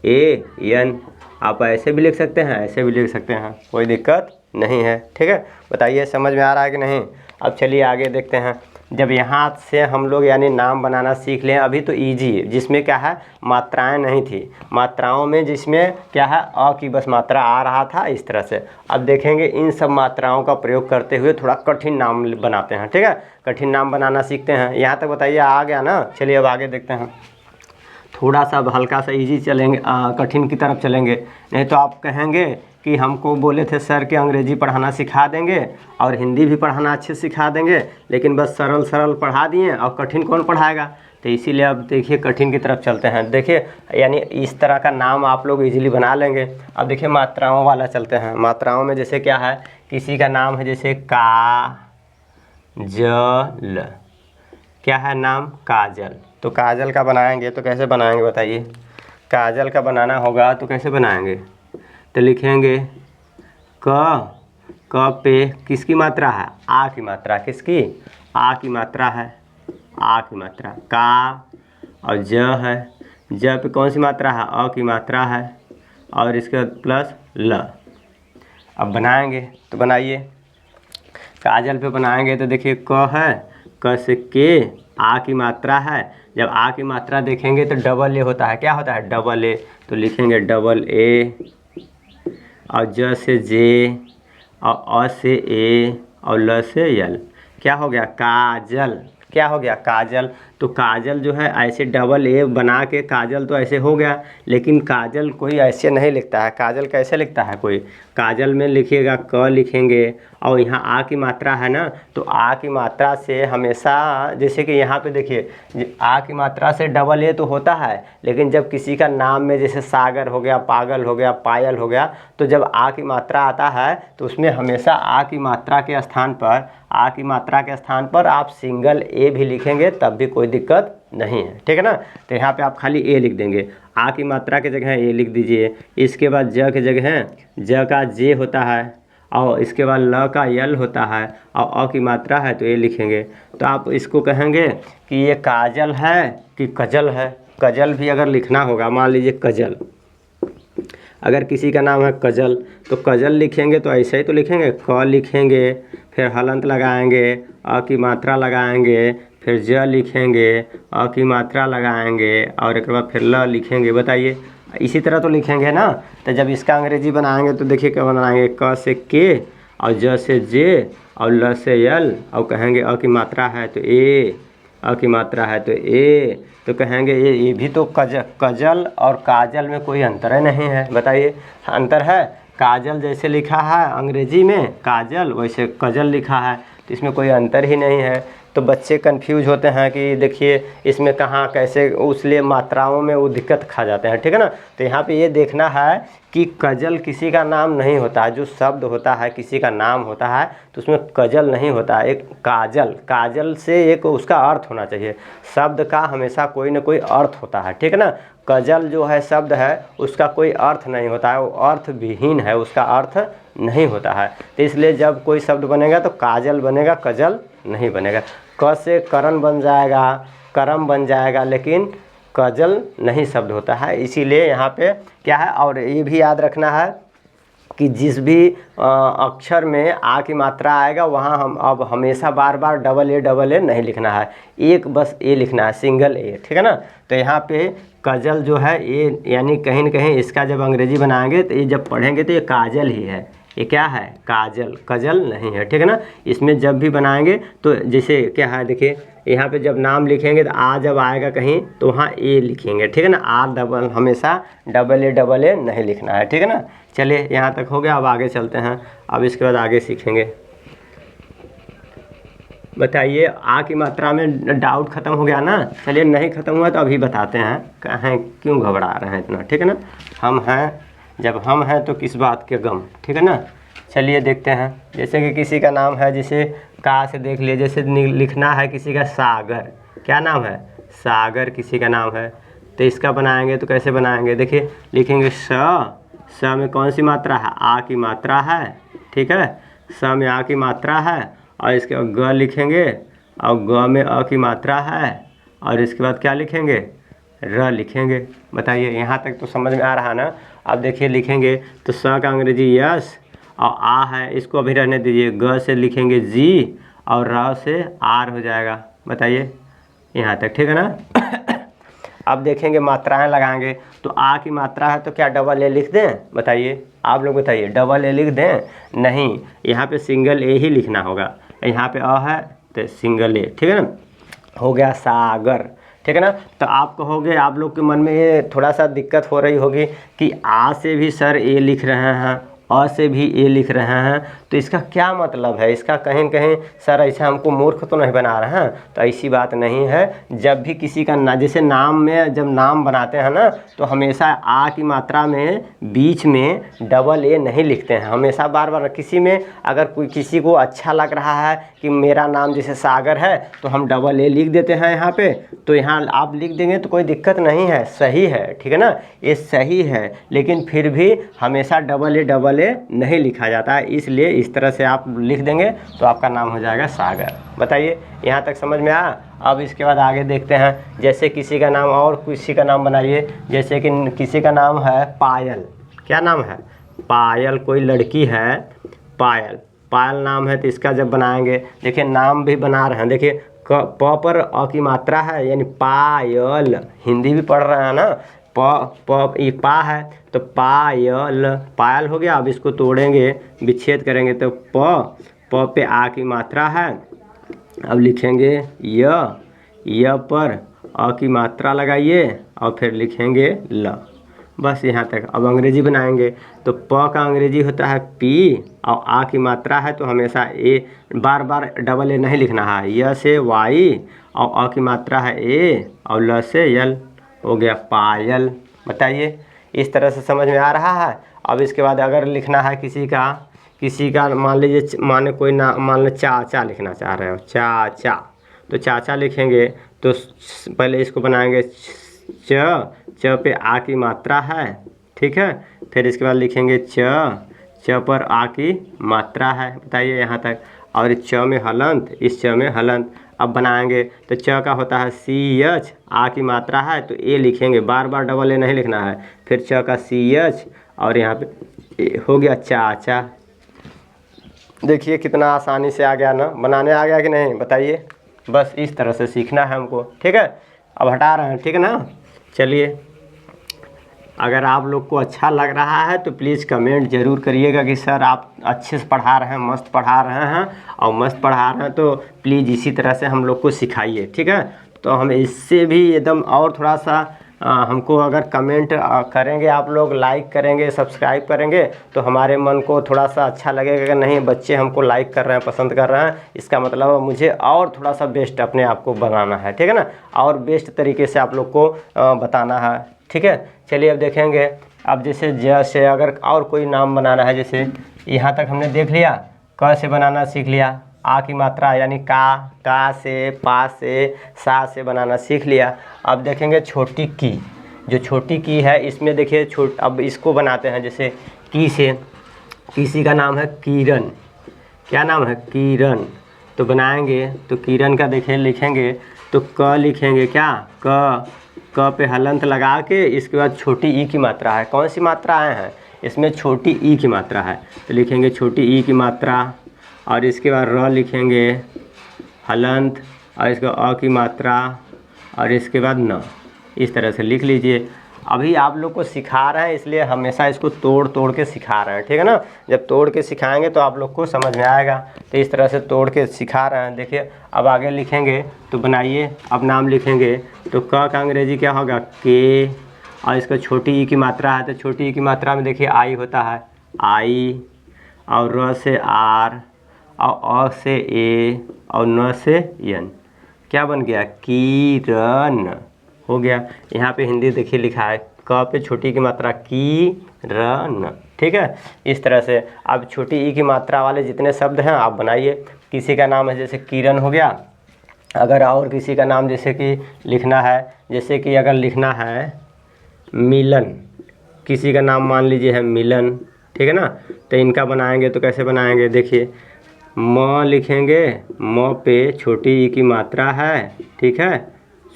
WAN। आप ऐसे भी लिख सकते हैं, ऐसे भी लिख सकते हैं, कोई दिक्कत नहीं है। ठीक है। बताइए समझ में आ रहा है कि नहीं? अब चलिए आगे देखते हैं। जब यहाँ से हम लोग यानी नाम बनाना सीख लें, अभी तो इजी है, जिसमें क्या है मात्राएं नहीं थी, मात्राओं में जिसमें क्या है अ की बस मात्रा आ रहा था इस तरह से। अब देखेंगे इन सब मात्राओं का प्रयोग करते हुए थोड़ा कठिन नाम बनाते हैं, ठीक है, कठिन नाम बनाना सीखते हैं। यहाँ तक बताइए आ गया ना। चलिए अब आगे देखते हैं, थोड़ा सा अब हल्का सा इजी चलेंगे, कठिन की तरफ चलेंगे। नहीं तो आप कहेंगे कि हमको बोले थे सर कि अंग्रेजी पढ़ाना सिखा देंगे और हिंदी भी पढ़ाना अच्छे से सिखा देंगे, लेकिन बस सरल सरल पढ़ा दिए और कठिन कौन पढ़ाएगा। तो इसीलिए अब देखिए कठिन की तरफ चलते हैं। देखिए यानी इस तरह का नाम आप लोग इजीली बना लेंगे। अब देखिए मात्राओं वाला चलते हैं। मात्राओं में जैसे क्या है, किसी का नाम है जैसे काजल, क्या है नाम काजल, तो काजल का बनाएंगे तो कैसे बनाएंगे बताइए। काजल का बनाना होगा तो कैसे बनाएंगे, तो लिखेंगे क पे किसकी मात्रा है, आ की मात्रा, किसकी, आ की मात्रा है, आ की मात्रा, का और ज है, ज पे कौन सी मात्रा है, अ की मात्रा है, और इसके बाद प्लस ल। अब बनाएंगे तो बनाइए, काजल पे बनाएंगे तो देखिए क है, क से के, आ की मात्रा है, जब आ की मात्रा देखेंगे तो डबल ए होता है, क्या होता है डबल ए, तो लिखेंगे डबल ए, और ज से जे, और अ से ए, और ल से यल, क्या हो गया काजल, क्या हो गया काजल। तो काजल जो है ऐसे डबल ए बना के काजल तो ऐसे हो गया, लेकिन काजल कोई ऐसे नहीं लिखता है। काजल कैसे लिखता है कोई, काजल में लिखिएगा क लिखेंगे, और यहाँ आ की मात्रा है ना, तो आ की मात्रा से हमेशा, जैसे कि यहाँ पे देखिए आ की मात्रा से डबल ए तो होता है, लेकिन जब किसी का नाम में जैसे सागर हो गया, पागल हो गया, पायल हो गया, तो जब आ की मात्रा आता है तो उसमें हमेशा आ की मात्रा के स्थान पर, आ की मात्रा के स्थान पर आप सिंगल ए भी लिखेंगे तब भी कोई दिक्कत नहीं है, ठीक है ना। तो यहाँ पे आप खाली ए लिख देंगे, आ की मात्रा के जगह ए लिख दीजिए। इसके बाद ज के जगह ज का जे होता है, और इसके बाद ल का यल होता है, और अ की मात्रा है तो ए लिखेंगे। तो आप इसको कहेंगे कि ये काजल है कि कजल है। कजल भी अगर लिखना होगा, मान लीजिए कजल, अगर किसी का नाम है कजल तो कजल लिखेंगे तो ऐसे ही तो लिखेंगे, क लिखेंगे, फिर हलंत लगाएंगे, अ की मात्रा लगाएंगे, फिर ज लिखेंगे, अ की मात्रा लगाएंगे, और एक बाद फिर ल लिखेंगे। बताइए इसी तरह तो लिखेंगे ना। तो जब इसका अंग्रेजी बनाएंगे तो देखिए क्या बनाएंगे, क से के, और ज से जे, और ल से यल, और कहेंगे अ की मात्रा है तो ए, अ की मात्रा है तो ए, तो कहेंगे ये भी तो कजल और काजल में कोई अंतर नहीं है। बताइए अंतर है, काजल जैसे लिखा है अंग्रेजी में काजल, वैसे कजल लिखा है, तो इसमें कोई अंतर ही नहीं है। तो बच्चे कंफ्यूज होते हैं कि देखिए इसमें कहाँ कैसे, उसलिए मात्राओं में वो दिक्कत खा जाते हैं, ठीक है ना। तो यहाँ पे ये देखना है कि कजल किसी का नाम नहीं होता है, जो शब्द होता है किसी का नाम होता है तो उसमें कजल नहीं होता है, एक काजल, काजल से एक उसका अर्थ होना चाहिए। शब्द का हमेशा कोई ना कोई अर्थ होता है, ठीक है ना। कजल जो है शब्द है उसका कोई अर्थ नहीं होता है, वो अर्थ विहीन है, उसका अर्थ नहीं होता है। तो इसलिए जब कोई शब्द बनेगा तो काजल बनेगा, कजल नहीं बनेगा। क से करण बन जाएगा, करम बन जाएगा, लेकिन कजल नहीं शब्द होता है। इसीलिए यहाँ पे क्या है, और ये भी याद रखना है कि जिस भी अक्षर में आ की मात्रा आएगा वहाँ हम अब हमेशा बार बार डबल ए नहीं लिखना है, एक बस ए लिखना है, सिंगल ए, ठीक है ना। तो यहाँ पे कजल जो है ये यानी कहीं न कहीं इसका जब अंग्रेजी बनाएंगे तो ये जब पढ़ेंगे तो ये काजल ही है, ये क्या है काजल, कजल नहीं है, ठीक है ना। इसमें जब भी बनाएंगे तो जैसे क्या है देखिए, यहाँ पे जब नाम लिखेंगे तो आ जब आएगा कहीं तो वहाँ ए लिखेंगे, ठीक है ना। आ डबल हमेशा डबल ए नहीं लिखना है, ठीक है ना। चलिए यहाँ तक हो गया, अब आगे चलते हैं। अब इसके बाद आगे सीखेंगे। बताइए आ की मात्रा में डाउट ख़त्म हो गया ना। चलिए नहीं ख़त्म हुआ तो अभी बताते हैं, कहें क्यों घबरा रहे हैं इतना, ठीक है ना। हम हैं, जब हम हैं तो किस बात के गम, ठीक है ना। चलिए देखते हैं, जैसे कि किसी का नाम है, जैसे का से देख लिए, जैसे लिखना है किसी का सागर, क्या नाम है सागर, किसी का नाम है, तो इसका बनाएंगे तो कैसे बनाएंगे, देखिए लिखेंगे स में कौन सी मात्रा है, आ की मात्रा है, ठीक है, स में आ की मात्रा है, और इसके बाद ग लिखेंगे, और ग में अ की मात्रा है, और इसके बाद क्या लिखेंगे, र लिखेंगे। बताइए यहाँ तक तो समझ में आ रहा ना। अब देखिए लिखेंगे तो स का अंग्रेजी यस, और आ है इसको अभी रहने दीजिए, ग से लिखेंगे जी, और र से आर हो जाएगा। बताइए यहाँ तक, ठीक है ना। अब देखेंगे मात्राएं लगाएंगे, तो आ की मात्रा है तो क्या डबल ए लिख दें? बताइए, आप लोग बताइए, डबल ए लिख दें? नहीं, यहाँ पे सिंगल ए ही लिखना होगा। यहाँ पे अ है तो सिंगल ए, ठीक है ना। हो गया सागर, ठीक है ना। तो आप कहोगे, आप लोग के मन में ये थोड़ा सा दिक्कत हो रही होगी कि आ से भी सर ए लिख रहे हैं, अ से भी ए लिख रहे हैं, तो इसका क्या मतलब है? इसका कहीं न कहीं सर ऐसा हमको मूर्ख तो नहीं बना रहे हैं? तो ऐसी बात नहीं है। जब भी किसी का ना, जैसे नाम में जब नाम बनाते हैं ना, तो हमेशा आ की मात्रा में बीच में डबल ए नहीं लिखते हैं, हमेशा बार बार। किसी में अगर कोई किसी को अच्छा लग रहा है कि मेरा नाम जैसे सागर है, तो हम डबल ए लिख देते हैं यहाँ पे, तो यहाँ आप लिख देंगे तो कोई दिक्कत नहीं है, सही है, ठीक है ना, ये सही है। लेकिन फिर भी हमेशा डबल ए नहीं लिखा जाता है, इसलिए इस तरह से आप लिख देंगे तो आपका नाम हो जाएगा सागर। बताइए, यहाँ तक समझ में आया? अब इसके बाद आगे देखते हैं। जैसे किसी का नाम और किसी का नाम बनाइए, जैसे कि किसी का नाम है पायल। क्या नाम है? पायल। कोई लड़की है पायल, पायल नाम है, तो इसका जब बनाएंगे, देखिए नाम भी बना रहे हैं, देखिए प पर अ की मात्रा है, यानी पायल। हिंदी भी पढ़ रहे हैं ना, ये पा है तो पायल, पायल हो गया। अब इसको तोड़ेंगे, विच्छेद करेंगे तो प पे आ की मात्रा है। अब लिखेंगे य पर अ की मात्रा लगाइए और फिर लिखेंगे ल। बस यहाँ तक। अब अंग्रेजी बनाएंगे, तो प का अंग्रेजी होता है पी, और आ की मात्रा है तो हमेशा ए, बार बार डबल ए नहीं लिखना है। य से वाई, और अ की मात्रा है ए, और ल से यल, हो गया पायल। बताइए, इस तरह से समझ में आ रहा है? अब इसके बाद अगर लिखना है किसी का मान लीजिए, माने कोई ना, मान लो चाचा लिखना चाह रहे हो, चाचा, तो चाचा लिखेंगे तो पहले इसको बनाएंगे च पे आ की मात्रा है, ठीक है। फिर इसके बाद लिखेंगे च पर आ की मात्रा है। बताइए यहाँ तक। और च में हलंत, इस च में हलंत। अब बनाएंगे तो च का होता है सी एच, आ की मात्रा है तो ए लिखेंगे, बार बार डबल ए नहीं लिखना है। फिर च का सी एच, और यहाँ पे हो गया चाचा। देखिए कितना आसानी से आ गया ना, बनाने आ गया कि नहीं? बताइए। बस इस तरह से सीखना है हमको, ठीक है। अब हटा रहे हैं, ठीक है ना। चलिए, अगर आप लोग को अच्छा लग रहा है तो प्लीज़ कमेंट ज़रूर करिएगा कि सर आप अच्छे से पढ़ा रहे हैं, मस्त पढ़ा रहे हैं, और मस्त पढ़ा रहे हैं तो प्लीज़ इसी तरह से हम लोग को सिखाइए, ठीक है। तो हम इससे भी एकदम और थोड़ा सा हमको अगर कमेंट करेंगे, आप लोग लाइक करेंगे, सब्सक्राइब करेंगे, तो हमारे मन को थोड़ा सा अच्छा लगेगा कि नहीं, बच्चे हमको लाइक कर रहे हैं, पसंद कर रहे हैं, इसका मतलब मुझे और थोड़ा सा बेस्ट अपने आप को बनाना है, ठीक है ना, और बेस्ट तरीके से आप लोग को बताना है, ठीक है। चलिए अब देखेंगे। अब जैसे अगर और कोई नाम बनाना है, जैसे यहाँ तक हमने देख लिया, क से बनाना सीख लिया, आ की मात्रा यानी का से, पा से, सा से बनाना सीख लिया। अब देखेंगे छोटी की, जो छोटी की है इसमें देखिए अब इसको बनाते हैं। जैसे की से, किसी का नाम है किरण। क्या नाम है? किरण। तो बनाएंगे तो किरण का देखिए लिखेंगे तो क लिखेंगे, क्या क पे हलंत लगा के, इसके बाद छोटी ई की मात्रा है। कौन सी मात्राएं हैं इसमें? छोटी ई की मात्रा है, तो लिखेंगे छोटी ई की मात्रा, और इसके बाद र लिखेंगे हलंत, और इसको अ की मात्रा, और इसके बाद न। इस तरह से लिख लीजिए। अभी आप लोग को सिखा रहे हैं इसलिए हमेशा इसको तोड़ तोड़ के सिखा रहे हैं, ठीक है ना। जब तोड़ के सिखाएंगे तो आप लोग को समझ में आएगा, तो इस तरह से तोड़ के सिखा रहे हैं। देखिए अब आगे लिखेंगे तो बनाइए। अब नाम लिखेंगे तो क का अंग्रेजी क्या होगा? के, और इसका छोटी ई की मात्रा है तो छोटी ई की मात्रा में देखिए आई होता है, आई, और र से आर, और अ से ए, और न से यन। क्या बन गया? किरण। हो गया। यहाँ पे हिंदी देखिए लिखा है, क पे छोटी की मात्रा किरण, ठीक है। इस तरह से अब छोटी ई की मात्रा वाले जितने शब्द हैं आप बनाइए। किसी का नाम है जैसे किरण हो गया। अगर और किसी का नाम जैसे कि लिखना है, जैसे कि अगर लिखना है मिलन, किसी का नाम मान लीजिए है मिलन, ठीक है ना। तो इनका बनाएंगे तो कैसे बनाएंगे? देखिए म लिखेंगे, म पे छोटी ई की मात्रा है, ठीक है,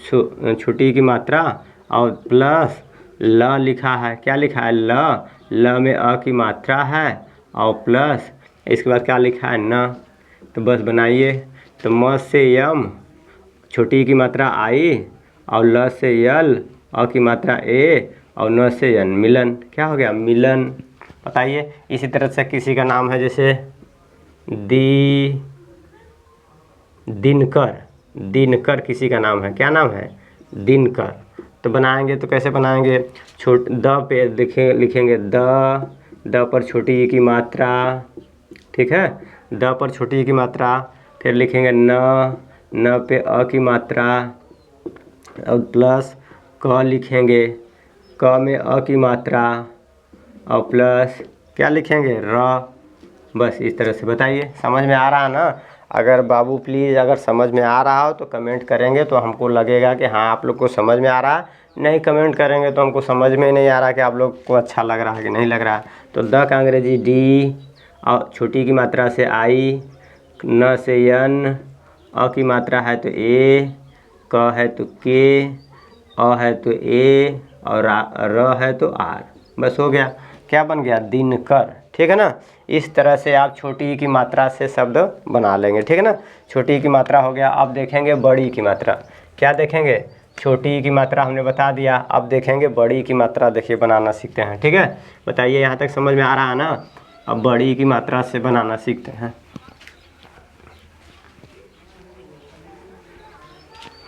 छोटी ई की मात्रा, और प्लस ल लिखा है। क्या लिखा है? ल में अ की मात्रा है, और प्लस इसके बाद क्या लिखा है? न। तो बस बनाइए। तो म से यम, छोटी की मात्रा आई, और ल से यल, अ की मात्रा ए, और न से यन, मिलन। क्या हो गया? मिलन। बताइए। इसी तरह से किसी का नाम है जैसे दिनकर। दिनकर किसी का नाम है। क्या नाम है? दिनकर। तो बनाएंगे तो कैसे बनाएंगे? द पे लिखेंगे द पर छोटी ई की मात्रा, ठीक है, द पर छोटी ई की मात्रा। फिर लिखेंगे न पे अ की मात्रा, और प्लस क लिखेंगे, क में अ की मात्रा, और प्लस क्या लिखेंगे? र। बस इस तरह से। बताइए समझ में आ रहा है ना? अगर बाबू प्लीज़ अगर समझ में आ रहा हो तो कमेंट करेंगे तो हमको लगेगा कि हाँ आप लोग को समझ में आ रहा है। नहीं कमेंट करेंगे तो हमको समझ में नहीं आ रहा कि आप लोग को अच्छा लग रहा है कि नहीं लग रहा है। तो द का अंग्रेजी डी, और छोटी की मात्रा से आई, न से यन, अ की मात्रा है तो ए, क है तो के, अ है तो ए, और र है तो आर। बस हो गया। क्या बन गया? दिनकर। ठीक है ना? इस तरह से आप छोटी की मात्रा से शब्द बना लेंगे। ठीक है ना? छोटी की मात्रा हो गया। अब देखेंगे बड़ी की मात्रा। क्या देखेंगे? छोटी की मात्रा हमने बता दिया। अब देखेंगे बड़ी की मात्रा। देखिए बनाना सीखते हैं। ठीक है? बताइए यहाँ तक समझ में आ रहा है ना? अब बड़ी की मात्रा से बनाना सीखते हैं।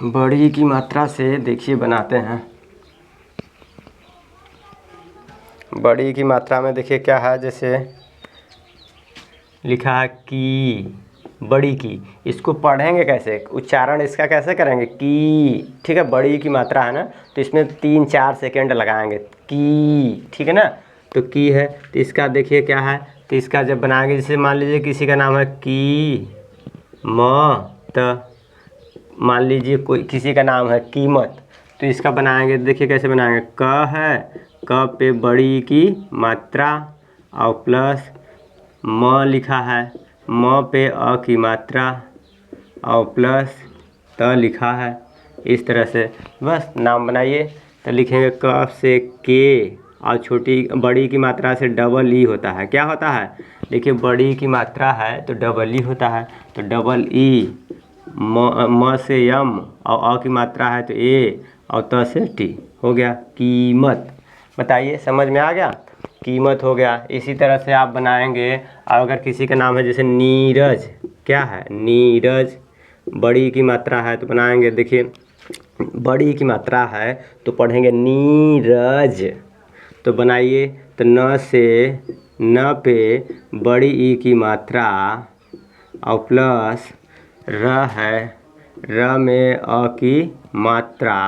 बड़ी की मात्रा से देखिए बनाते हैं। बड़ी की मात्रा में देखिए क्या है, जैसे लिखा है की, बड़ी की। इसको पढ़ेंगे कैसे? उच्चारण इसका कैसे करेंगे? की। ठीक है? बड़ी की मात्रा है ना, तो इसमें 3-4 सेकेंड लगाएंगे। की। ठीक है ना? तो की है तो इसका देखिए क्या है, तो इसका जब बनाएंगे, जैसे मान लीजिए किसी का नाम है की मत, मान लीजिए कोई किसी का नाम है कीमत, तो इसका बनाएंगे। देखिए कैसे बनाएंगे। क है, क पे बड़ी की मात्रा, और प्लस म लिखा है, म पे अ की मात्रा, और प्लस त लिखा है। इस तरह से बस नाम बनाइए। तो लिखेंगे क से के, और छोटी बड़ी की मात्रा से डबल ई होता है। क्या होता है? देखिए बड़ी की मात्रा है तो डबल ई होता है, तो डबल ई। म से यम, और अ की मात्रा है तो ए, और त से टी। हो गया कीमत। बताइए समझ में आ गया? कीमत हो गया। इसी तरह से आप बनाएंगे। अगर किसी का नाम है जैसे नीरज। क्या है? नीरज। बड़ी की मात्रा है तो बनाएंगे। देखिए बड़ी की मात्रा है तो पढ़ेंगे नीरज। तो बनाइए। तो न से न पे बड़ी ई की मात्रा, और प्लस र है, र में अ की मात्रा,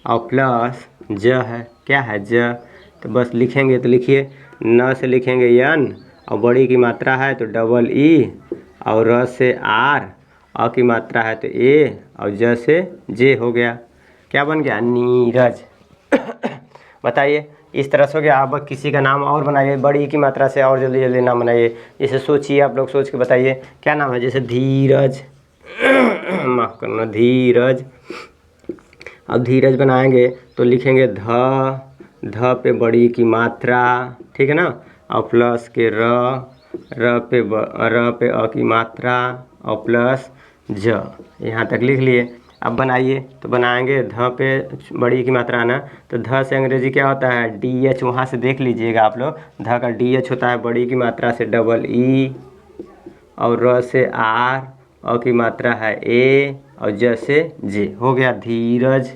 और प्लस ज है। क्या है? ज। तो बस लिखेंगे तो लिखिए, न से लिखेंगे यन, और बड़ी की मात्रा है तो डबल ई, और र से आर, अ की मात्रा है तो ए, और ज से जे। हो गया। क्या बन गया? नीरज। बताइए इस तरह से हो गया। अब किसी का नाम और बनाइए बड़ी की मात्रा से, और जल्दी जल्दी नाम बनाइए। जैसे सोचिए, आप लोग सोच के बताइए क्या नाम है। जैसे धीरज, माफ़ करना, धीरज। अब धीरज बनाएंगे तो लिखेंगे ध पे बड़ी की मात्रा, ठीक है ना, और प्लस के र पे अ की मात्रा, और प्लस ज। यहाँ तक लिख लिए। अब बनाइए। तो बनाएंगे ध पे बड़ी की मात्रा ना, तो ध से अंग्रेजी क्या होता है? D H. वहाँ से देख लीजिएगा आप लोग। ध का डी एच होता है, बड़ी की मात्रा से डबल ई, और र से आर, अ की मात्रा है ए, और ज से जे। हो गया धीरज।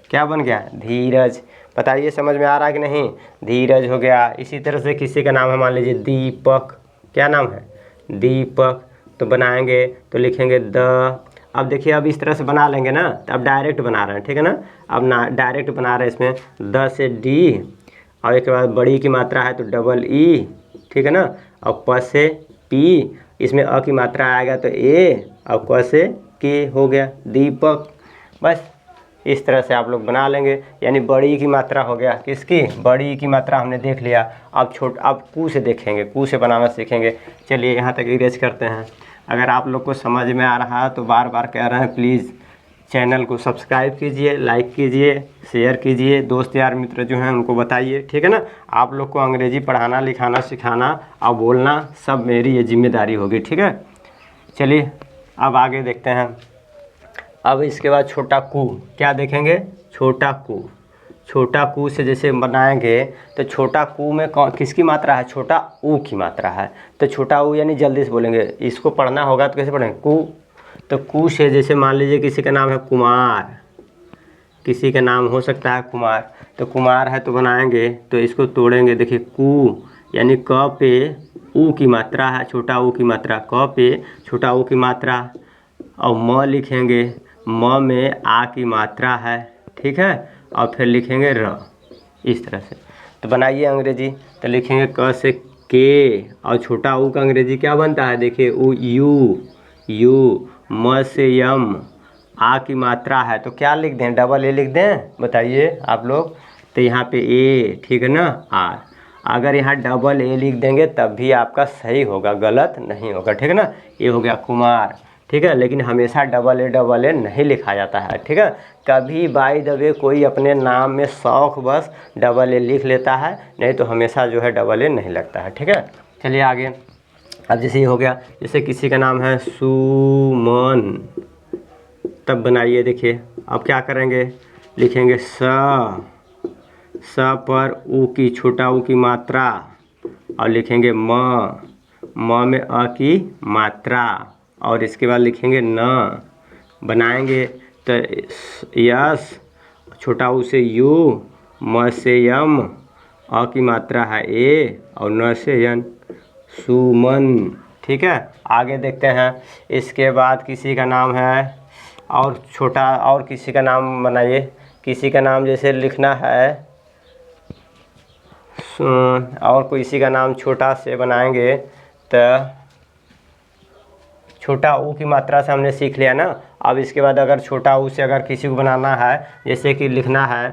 क्या बन गया? धीरज। बताइए समझ में आ रहा है कि नहीं? धीरज हो गया। इसी तरह से किसी का नाम है मान लीजिए दीपक। क्या नाम है? दीपक। तो बनाएंगे तो लिखेंगे द। अब देखिए अब इस तरह से बना लेंगे ना, तो अब डायरेक्ट बना रहे हैं। ठीक है ना? अब ना डायरेक्ट बना रहे हैं। इसमें द से डी, और एक बाद बड़ी की मात्रा है तो डबल ई, ठीक है ना, और प से पी, इसमें अ की मात्रा आएगा तो ए, और क से के। हो गया दीपक। बस इस तरह से आप लोग बना लेंगे। यानी बड़ी की मात्रा हो गया। किसकी? बड़ी की मात्रा हमने देख लिया। अब कू से देखेंगे, कू से बनाना सीखेंगे। चलिए यहाँ तक इरेज करते हैं। अगर आप लोग को समझ में आ रहा है तो बार बार कह रहे हैं प्लीज़ चैनल को सब्सक्राइब कीजिए, लाइक कीजिए, शेयर कीजिए, दोस्त यार मित्र जो हैं उनको बताइए। ठीक है ना? आप लोग को अंग्रेजी पढ़ाना, लिखाना, सिखाना और बोलना सब मेरी ये जिम्मेदारी होगी। ठीक है? चलिए अब आगे देखते हैं। अब इसके बाद छोटा कू, क्या देखेंगे? छोटा कू। छोटा कू से जैसे बनाएंगे तो छोटा कू में कौन किसकी मात्रा है? छोटा ऊ की मात्रा है। तो छोटा ऊ यानी जल्दी से बोलेंगे, इसको पढ़ना होगा तो कैसे पढ़ेंगे? कू। तो कू से जैसे मान लीजिए किसी का नाम है कुमार, किसी का नाम हो सकता है कुमार, तो कुमार है तो बनाएंगे तो इसको तोड़ेंगे। देखिए कू यानी क पे ऊ की मात्रा है, छोटा ऊ की मात्रा, क पे छोटा ऊ की मात्रा, और म लिखेंगे, म में आ की मात्रा है, ठीक है, और फिर लिखेंगे र, इस तरह से। तो बनाइए अंग्रेजी। तो लिखेंगे क से के, और छोटा ऊ का अंग्रेजी क्या बनता है? देखिए ऊ यू, यू, म से यम, आ की मात्रा है तो क्या लिख दें? डबल ए लिख दें? बताइए आप लोग। तो यहाँ पे ए, ठीक है ना, आर। अगर यहाँ डबल ए लिख देंगे तब भी आपका सही होगा, गलत नहीं होगा, ठीक है ना। ये हो गया कुमार, ठीक है, लेकिन हमेशा डबल ए नहीं लिखा जाता है, ठीक है। कभी बाय द वे कोई अपने नाम में शौक बस डबल ए लिख लेता है, नहीं तो हमेशा जो है डबल ए नहीं लगता है, ठीक है। चलिए आगे। अब जैसे ये हो गया, जैसे किसी का नाम है सुमन, तब बनाइए। देखिए अब क्या करेंगे? लिखेंगे स पर ऊ की, छोटा ऊ की मात्रा, और लिखेंगे म में अ की मात्रा, और इसके बाद लिखेंगे न। बनाएंगे तो यस, छोटा ऊ से यू, म से यम, अ की मात्रा है ए, और न से यन, सुमन, ठीक है। आगे देखते हैं। इसके बाद किसी का नाम है और छोटा, और किसी का नाम बनाइए। किसी का नाम जैसे लिखना है और किसी का नाम छोटा से बनाएंगे तो छोटा ऊ की मात्रा से हमने सीख लिया ना। अब इसके बाद अगर छोटा ऊ से अगर किसी को बनाना है, जैसे कि लिखना है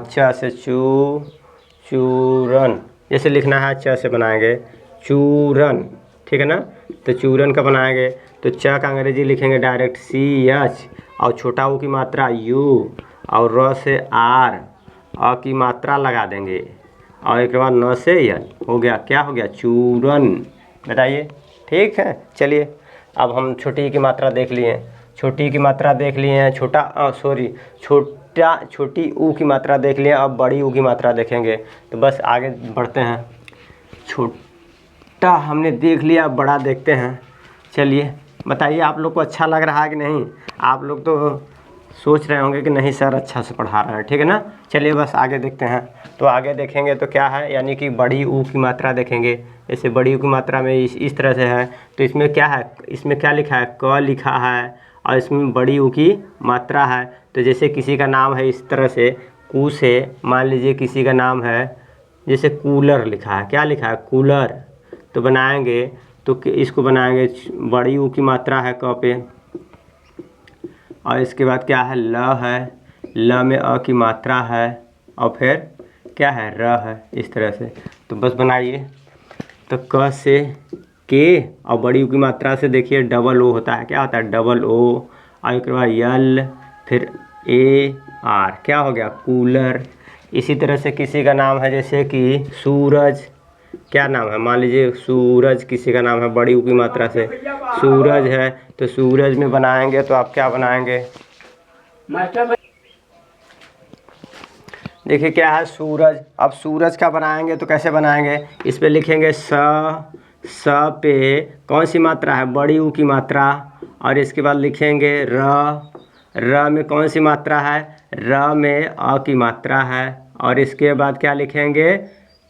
च से चूरन, जैसे लिखना है च से बनाएंगे चूरन, ठीक है ना। तो चूरन का बनाएंगे तो च का अंग्रेजी लिखेंगे डायरेक्ट CH, और छोटा ऊ की मात्रा U, और र से R, अ की मात्रा लगा देंगे, और एक बाद न से यन, हो गया, क्या हो गया? चूरन। बताइए, ठीक है। चलिए अब हम छोटी की मात्रा देख लिए, छोटी की मात्रा देख लिए हैं, छोटी ऊ की मात्रा देख लिए, अब बड़ी ऊ की मात्रा देखेंगे। तो बस आगे बढ़ते हैं। छोटा हमने देख लिया, अब बड़ा देखते हैं। चलिए बताइए आप लोग को अच्छा लग रहा है कि नहीं? आप लोग तो सोच रहे होंगे कि नहीं सर अच्छा से पढ़ा रहे हैं, ठीक है ना। चलिए बस आगे देखते हैं। तो आगे देखेंगे तो क्या है, यानी कि बड़ी ऊ की मात्रा देखेंगे। जैसे बड़ी ऊ की मात्रा में इस तरह से है, तो इसमें क्या है? इसमें क्या लिखा है? क लिखा है, और इसमें बड़ी ऊ की मात्रा है। तो जैसे किसी का नाम है इस तरह से, कू से मान लीजिए किसी का नाम है जैसे कूलर लिखा है, क्या लिखा है? कूलर। तो बनाएंगे तो इसको बनाएंगे, बड़ी ऊ की मात्रा है क पे, और इसके बाद क्या है? ल है, ल में अ की मात्रा है, और फिर क्या है? र है, इस तरह से। तो बस बनाइए। तो क से के, और बड़ी ऊ की मात्रा से देखिए डबल ओ होता है, क्या होता है? डबल ओ, और एक बार यल, फिर AR, क्या हो गया? कूलर। इसी तरह से किसी का नाम है जैसे कि सूरज, क्या नाम है? मान लीजिए सूरज किसी का नाम है, बड़ी ऊ की मात्रा से सूरज है, तो सूरज में बनाएंगे तो आप क्या बनाएंगे? देखिए क्या है? सूरज। अब सूरज का बनाएंगे तो कैसे बनाएंगे? इस पे लिखेंगे स पे कौन सी मात्रा है? बड़ी ऊ की मात्रा, और इसके बाद लिखेंगे र में कौन सी मात्रा है? र में अ की मात्रा है, और इसके बाद क्या लिखेंगे?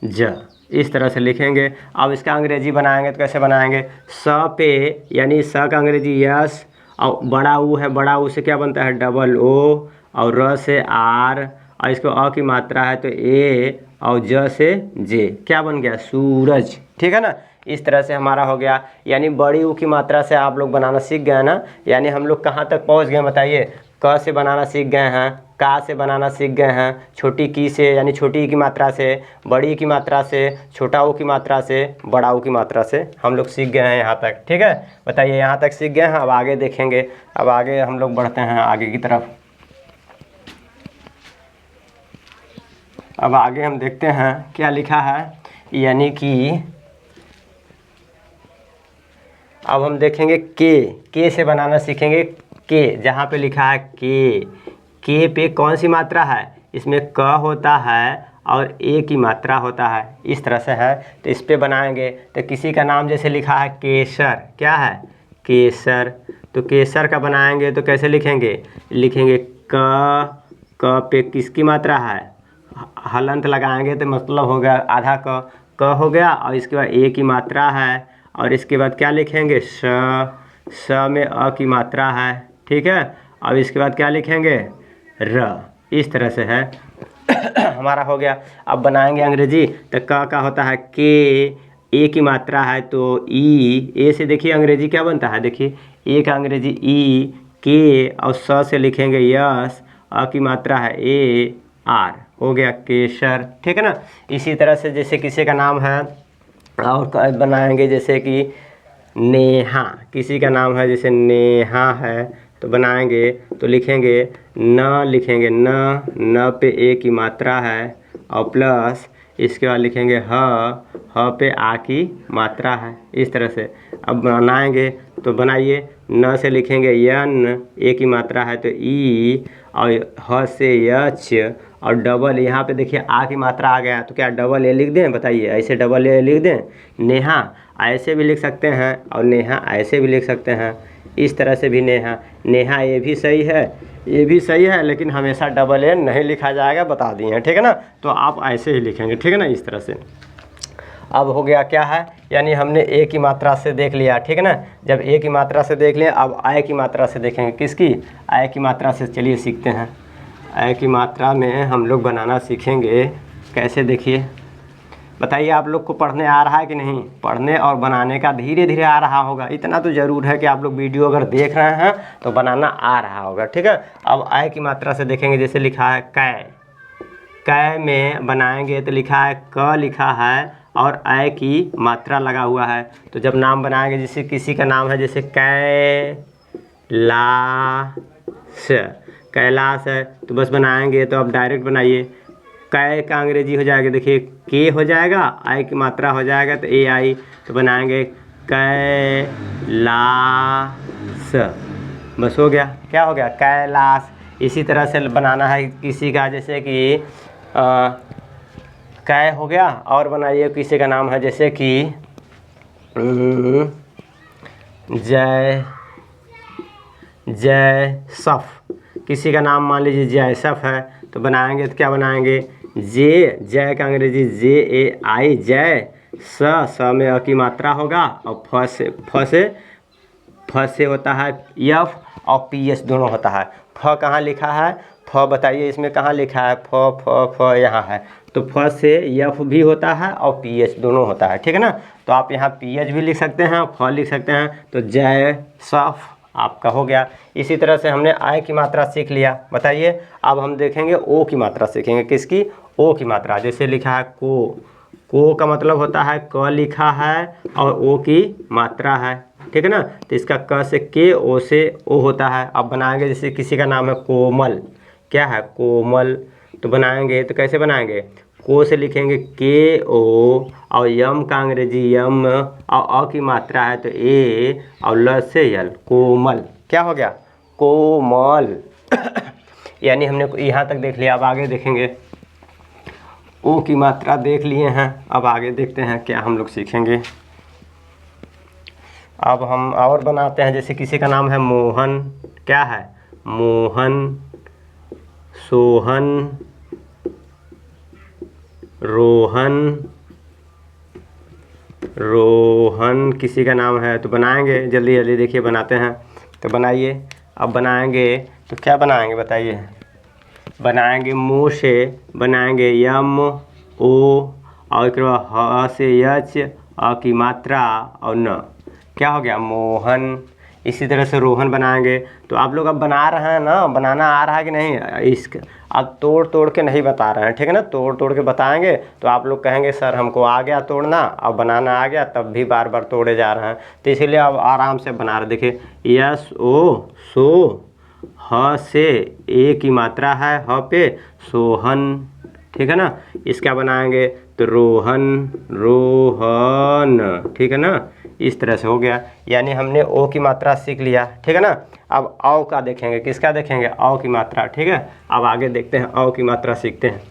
ज। इस तरह से लिखेंगे। अब इसका अंग्रेजी बनाएंगे तो कैसे बनाएंगे? स पे यानी स का अंग्रेजी यस, और बड़ा ऊ है, बड़ा ऊ से क्या बनता है? डबल ओ, और र से R, और इसको अ की मात्रा है तो ए, और ज से जे, क्या बन गया? सूरज, ठीक है ना। इस तरह से हमारा हो गया। यानी बड़ी ऊ की मात्रा से आप लोग बनाना सीख गए ना। यानी हम लोग कहाँ तक पहुँच गए बताइए? क से बनाना सीख गए हैं, का से बनाना सीख गए हैं, छोटी की से यानी छोटी ई की मात्रा से, बड़ी की मात्रा से, छोटा ऊ की मात्रा से, बड़ा ऊ की मात्रा से हम लोग सीख गए हैं यहाँ तक, ठीक है। बताइए यहाँ तक सीख गए हैं। अब आगे देखेंगे। अब आगे हम लोग बढ़ते हैं आगे की तरफ। अब आगे हम देखते हैं क्या लिखा है, यानी कि अब हम देखेंगे के से बनाना सीखेंगे। के जहाँ पे लिखा है के पे कौन सी मात्रा है, इसमें क होता है और ए की मात्रा होता है, इस तरह से है। तो इस पे बनाएंगे तो किसी का नाम जैसे लिखा है केसर, क्या है केसर, तो केसर का बनाएंगे तो कैसे लिखेंगे, लिखेंगे क पे किसकी मात्रा है, हलंत लगाएंगे तो मतलब हो गया आधा क हो गया, और इसके बाद ए की मात्रा है, और इसके बाद क्या लिखेंगे स में अ की मात्रा है, ठीक है। अब इसके बाद क्या लिखेंगे र, इस तरह से है हमारा हो गया। अब बनाएंगे अंग्रेजी तो का होता है के, ए की मात्रा है तो ई, ए से देखिए अंग्रेजी क्या बनता है, देखिए ए का अंग्रेजी ई, के, और स से लिखेंगे यस, अ की मात्रा है ए आर, हो गया केसर, ठीक है ना। इसी तरह से जैसे किसी का नाम है और बनाएंगे जैसे कि नेहा, किसी का नाम है जैसे नेहा है तो बनाएंगे तो लिखेंगे लिखेंगे न पे ए की मात्रा है और प्लस इसके बाद लिखेंगे ह पे आ की मात्रा है, इस तरह से। अब बनाएंगे तो बनाइए, न से लिखेंगे यन, ए की मात्रा है तो ई, और ह से यच, और डबल यहाँ पे देखिए आ की मात्रा आ गया तो क्या डबल ए लिख दें, बताइए ऐसे डबल ए लिख दें, नेहा ऐसे भी लिख सकते हैं और नेहा ऐसे भी लिख सकते हैं, इस तरह से भी नेहा ये भी सही है, ये भी सही है, लेकिन हमेशा डबल ए नहीं लिखा जाएगा, बता दिए हैं, ठीक है ना। तो आप ऐसे ही लिखेंगे, ठीक है ना, इस तरह से। अब हो गया क्या है, यानी हमने ए की मात्रा से देख लिया, ठीक है ना। जब ए की मात्रा से देख लिया, अब आय की मात्रा से देखेंगे, किसकी, आय की मात्रा से। चलिए सीखते हैं। आय की मात्रा में हम लोग बनाना सीखेंगे, कैसे देखिए, बताइए आप लोग को पढ़ने आ रहा है कि नहीं, पढ़ने और बनाने का धीरे धीरे आ रहा होगा, इतना तो ज़रूर है कि आप लोग वीडियो अगर देख रहे हैं तो बनाना आ रहा होगा, ठीक है। अब आय की मात्रा से देखेंगे, जैसे लिखा है कै में बनाएंगे तो लिखा है क लिखा है और आय की मात्रा लगा हुआ है, तो जब नाम बनाएंगे जैसे किसी का नाम है जैसे कैलाश है तो बस बनाएंगे तो अब डायरेक्ट बनाइए, कै का अंग्रेजी हो जाएगा, देखिए के हो जाएगा, आई की मात्रा हो जाएगा तो ए आई, तो बनाएंगे कैलाश, बस हो गया, क्या हो गया कैलाश। इसी तरह से बनाना है किसी का, जैसे कि कै हो गया, और बनाइए किसी का नाम है जैसे कि जयसफ, किसी का नाम मान लीजिए जयसफ है तो बनाएंगे तो क्या बनाएंगे, जय का अंग्रेजी जे ए आई, जय, स में अ की मात्रा होगा, और फ से होता है यफ और पी एस दोनों होता है। फ कहाँ लिखा है, फ बताइए इसमें कहाँ लिखा है, फ यहाँ है, तो फ से यफ भी होता है और पी एच दोनों होता है, ठीक है ना। तो आप यहाँ पी एच भी लिख सकते हैं, फ लिख सकते हैं, तो जय सफ आपका हो गया। इसी तरह से हमने आय की मात्रा सीख लिया, बताइए अब हम देखेंगे ओ की मात्रा सीखेंगे, किसकी, ओ की मात्रा। जैसे लिखा है को का मतलब होता है क लिखा है और ओ की मात्रा है, ठीक है ना। तो इसका क से के, ओ से ओ होता है। अब बनाएंगे जैसे किसी का नाम है कोमल, क्या है कोमल, तो बनाएंगे तो कैसे बनाएंगे, को से लिखेंगे के ओ, और यम का अंग्रेजी यम, और अ की मात्रा है तो ए, और ल से यल, कोमल, क्या हो गया कोमल यानी हमने यहाँ तक देख लिया। अब आगे देखेंगे, ओ की मात्रा देख लिए हैं, अब आगे देखते हैं क्या हम लोग सीखेंगे। अब हम और बनाते हैं, जैसे किसी का नाम है मोहन, क्या है मोहन, सोहन, रोहन किसी का नाम है, तो बनाएंगे जल्दी जल्दी, देखिए बनाते हैं तो बनाइए। अब बनाएंगे तो क्या बनाएंगे बताइए, बनाएंगे मुँह से बनाएंगे यम ओ, और एक ह से यच, अ की मात्रा और न, क्या हो गया मोहन। इसी तरह से रोहन बनाएंगे। तो आप लोग अब बना रहे हैं ना, बनाना आ रहा है कि नहीं, इसका अब तोड़ के नहीं बता रहे हैं, ठीक है ना, तोड़ के बताएंगे तो आप लोग कहेंगे सर हमको आ गया तोड़ना, अब बनाना आ गया, तब भी बार बार तोड़े जा रहे हैं। तो इसीलिए अब आराम से बना रहे, देखिए यस ओ सो, ह से ए की मात्रा है ह पे सोहन, ठीक है ना। इसका बनाएंगे तो रोहन, रोहन, ठीक है ना। इस तरह से हो गया, यानी हमने ओ की मात्रा सीख लिया, ठीक है ना। अब औ का देखेंगे, किसका देखेंगे, औ की मात्रा, ठीक है। अब आगे देखते हैं, औ की मात्रा सीखते हैं।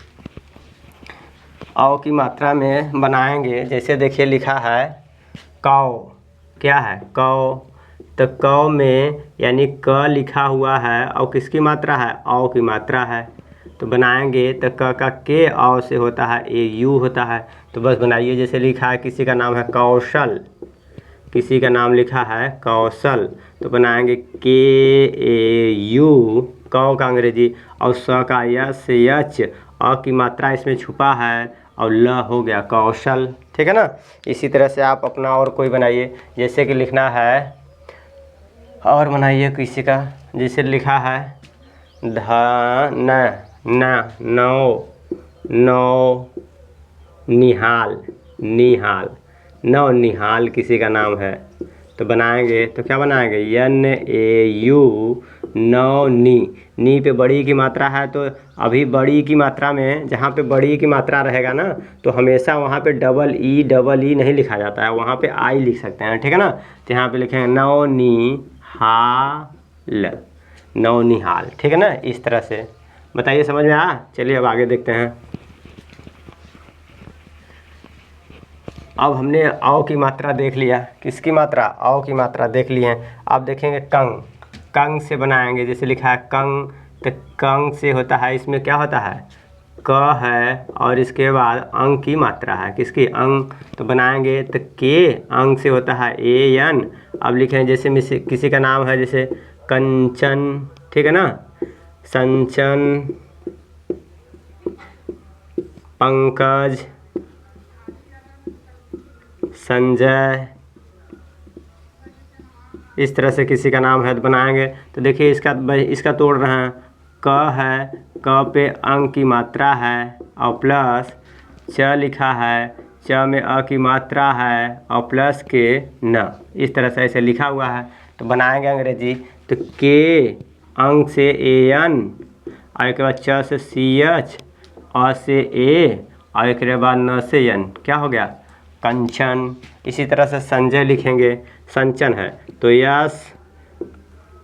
औ की मात्रा में बनाएंगे, जैसे देखिए लिखा है कौ, क्या है कौ, तो कौ में यानी क लिखा हुआ है और किसकी मात्रा है, औ की मात्रा है। तो बनाएंगे तो क का के औ से होता है ए यू होता है। तो बस बनाइए, जैसे लिखा है किसी का नाम है कौशल, किसी का नाम लिखा है कौशल, तो बनाएंगे के ए यू, कौ का अंग्रेजी, और स का यस यच, अ की मात्रा इसमें छुपा है और ल हो गया कौशल, ठीक है ना। इसी तरह से आप अपना और कोई बनाइए, जैसे कि लिखना है, और बनाइए किसी का, जैसे लिखा है धन, न, नौ, नौ निहाल, निहाल, नौ निहाल किसी का नाम है। तो बनाएंगे तो क्या बनाएंगे, यन ए यू, नौ नी, नी पे बड़ी की मात्रा है, तो अभी बड़ी की मात्रा में जहाँ पे बड़ी की मात्रा रहेगा ना, तो हमेशा वहाँ पे डबल ई नहीं लिखा जाता है, वहाँ पे आई लिख सकते हैं, ठीक है ना। तो यहाँ पे लिखेंगे नौ नी हाल, नौ निहाल, ठीक है ना। इस तरह से बताइए, समझ में आया। चलिए अब आगे देखते हैं। अब हमने औ की मात्रा देख लिया, किसकी मात्रा, औ की मात्रा देख लिए हैं। अब देखेंगे कंग, कंग से बनाएंगे, जैसे लिखा है कंग, तो कंग से होता है, इसमें क्या होता है, क है और इसके बाद अंग की मात्रा है, किसकी, अंग। तो बनाएंगे तो के अंग से होता है ए एन। अब लिखेंगे, जैसे किसी का नाम है जैसे कंचन, ठीक है ना, संचन, पंकज, संजय, इस तरह से किसी का नाम है तो बनाएंगे। तो देखिए इसका तोड़ रहे हैं, क है, क पे अंग की मात्रा है और प्लस च लिखा है, च में अ की मात्रा है और प्लस के न, इस तरह से ऐसे लिखा हुआ है। तो बनाएंगे अंग्रेजी, तो के अंग से ए एन, और एक बाद च से सी एच, अ से ए, और एक बाद न से एन, क्या हो गया, कंचन। इसी तरह से संजय लिखेंगे, संचन है तो यस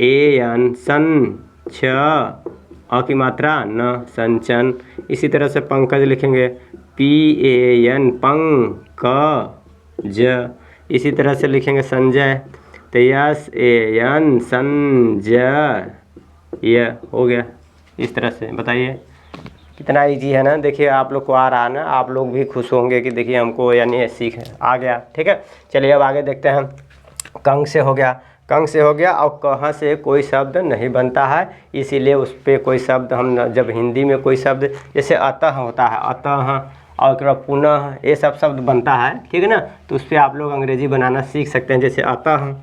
ए एन, सन, छ, अ की मात्रा न, संचन। इसी तरह से पंकज लिखेंगे, पी ए एन, पंग, क ज। इसी तरह से लिखेंगे संजय, तो यस ए एन, संजय, ये हो गया। इस तरह से बताइए, कितना इजी है ना। देखिए आप लोग को आ रहा है ना, आप लोग भी खुश होंगे कि देखिए हमको यानी सीख आ गया, ठीक है। चलिए अब आगे देखते हैं। कंग से हो गया, कंग से हो गया, और कहाँ से कोई शब्द नहीं बनता है, इसीलिए उस पर कोई शब्द हम जब हिंदी में कोई शब्द जैसे अतः होता है, अतः, और एक बार पुनः, ये सब शब्द बनता है, ठीक है ना। तो उस पर आप लोग अंग्रेजी बनाना सीख सकते हैं, जैसे अतः,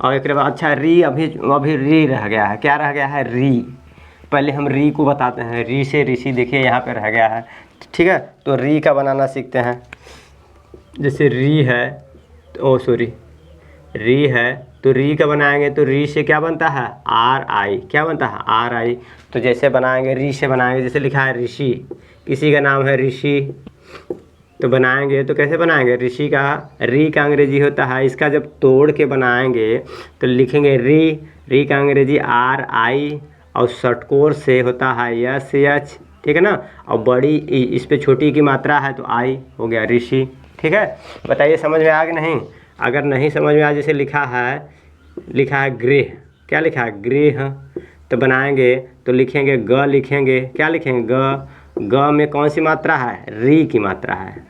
और एक बार अच्छा री, अभी री रह गया है, क्या रह गया है, री। पहले हम री को बताते हैं, री से ऋषि, देखिए यहाँ पे रह गया है, ठीक है। तो री का बनाना सीखते हैं, जैसे री है, ओ सॉरी, री है, तो री का बनाएंगे तो री से क्या बनता है, आर आई, क्या बनता है, आर आई। तो जैसे बनाएंगे, री से बनाएंगे, जैसे लिखा है ऋषि, किसी का नाम है ऋषि, तो बनाएंगे तो कैसे बनाएंगे, ऋषि का री का अंग्रेजी होता है, इसका जब तोड़ के बनाएंगे तो लिखेंगे री, री का अंग्रेजी आर आई, और षटकोर से होता है यस एच, ठीक है ना। और बड़ी इस पे छोटी की मात्रा है तो आई, हो गया ऋषि, ठीक है। बताइए समझ में आ गया नहीं। अगर नहीं समझ में आया, जैसे लिखा है गृह, क्या लिखा है, गृह, तो बनाएंगे तो लिखेंगे ग, लिखेंगे क्या लिखेंगे, ग, ग में कौन सी मात्रा है, री की मात्रा है,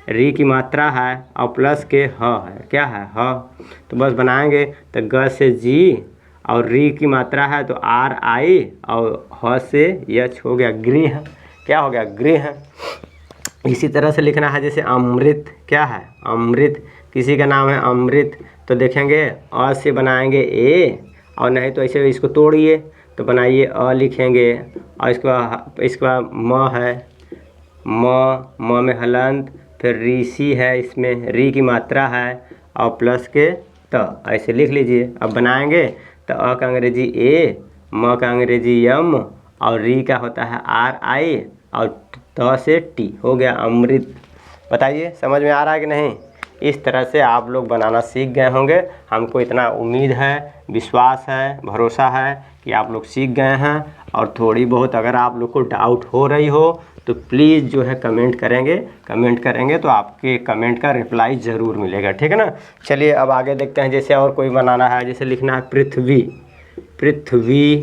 री की मात्रा है और प्लस के ह है, क्या है, ह। तो बस बनाएंगे तो ग से जी, और री की मात्रा है तो आर आई, और ह से यच, हो गया गृह, क्या हो गया, गृह। इसी तरह से लिखना है, जैसे अमृत, क्या है, अमृत, किसी का नाम है अमृत, तो देखेंगे अ से बनाएंगे ए, और नहीं तो ऐसे इसको तोड़िए तो बनाइए अ लिखेंगे, और इसके बाद म है, म में हलंत, फिर ऋषि है, इसमें री की मात्रा है और प्लस के त, ऐसे लिख लीजिए। अब बनाएंगे तो अ का अंग्रेजी ए, म का अंग्रेजी यम, और री का होता है आर आई, और त से टी हो गया अमृत। बताइए समझ में आ रहा है कि नहीं। इस तरह से आप लोग बनाना सीख गए होंगे। हमको इतना उम्मीद है, विश्वास है, भरोसा है कि आप लोग सीख गए हैं। और थोड़ी बहुत अगर आप लोग को डाउट हो रही हो तो प्लीज़ जो है कमेंट करेंगे तो आपके कमेंट का रिप्लाई ज़रूर मिलेगा, ठीक है ना। चलिए अब आगे देखते हैं। जैसे और कोई बनाना है, जैसे लिखना है पृथ्वी,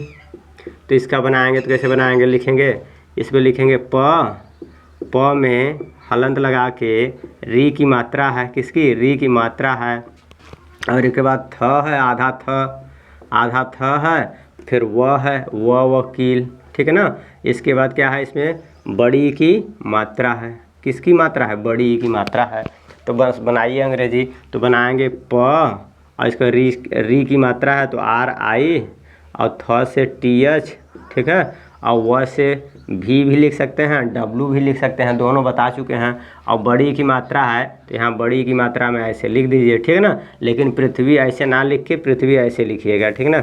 तो इसका बनाएंगे तो कैसे बनाएंगे, लिखेंगे इस पर लिखेंगे प में हलंत लगा के री की मात्रा है, किसकी, री की मात्रा है। और इसके बाद थ है, आधा थ है, फिर व है, वकील, ठीक है ना। इसके बाद क्या है, इसमें बड़ी की मात्रा है, किसकी मात्रा है, बड़ी की मात्रा है। तो बस बनाइए अंग्रेजी, तो बनाएंगे प और इसका री की मात्रा है तो RI और थ से TH, ठीक है। और व से भी लिख सकते हैं, W भी लिख सकते हैं, दोनों बता चुके हैं। और बड़ी की मात्रा है तो यहाँ बड़ी की मात्रा में ऐसे लिख दीजिए, ठीक है ना। लेकिन पृथ्वी ऐसे ना लिख के पृथ्वी ऐसे लिखिएगा, ठीक है ना।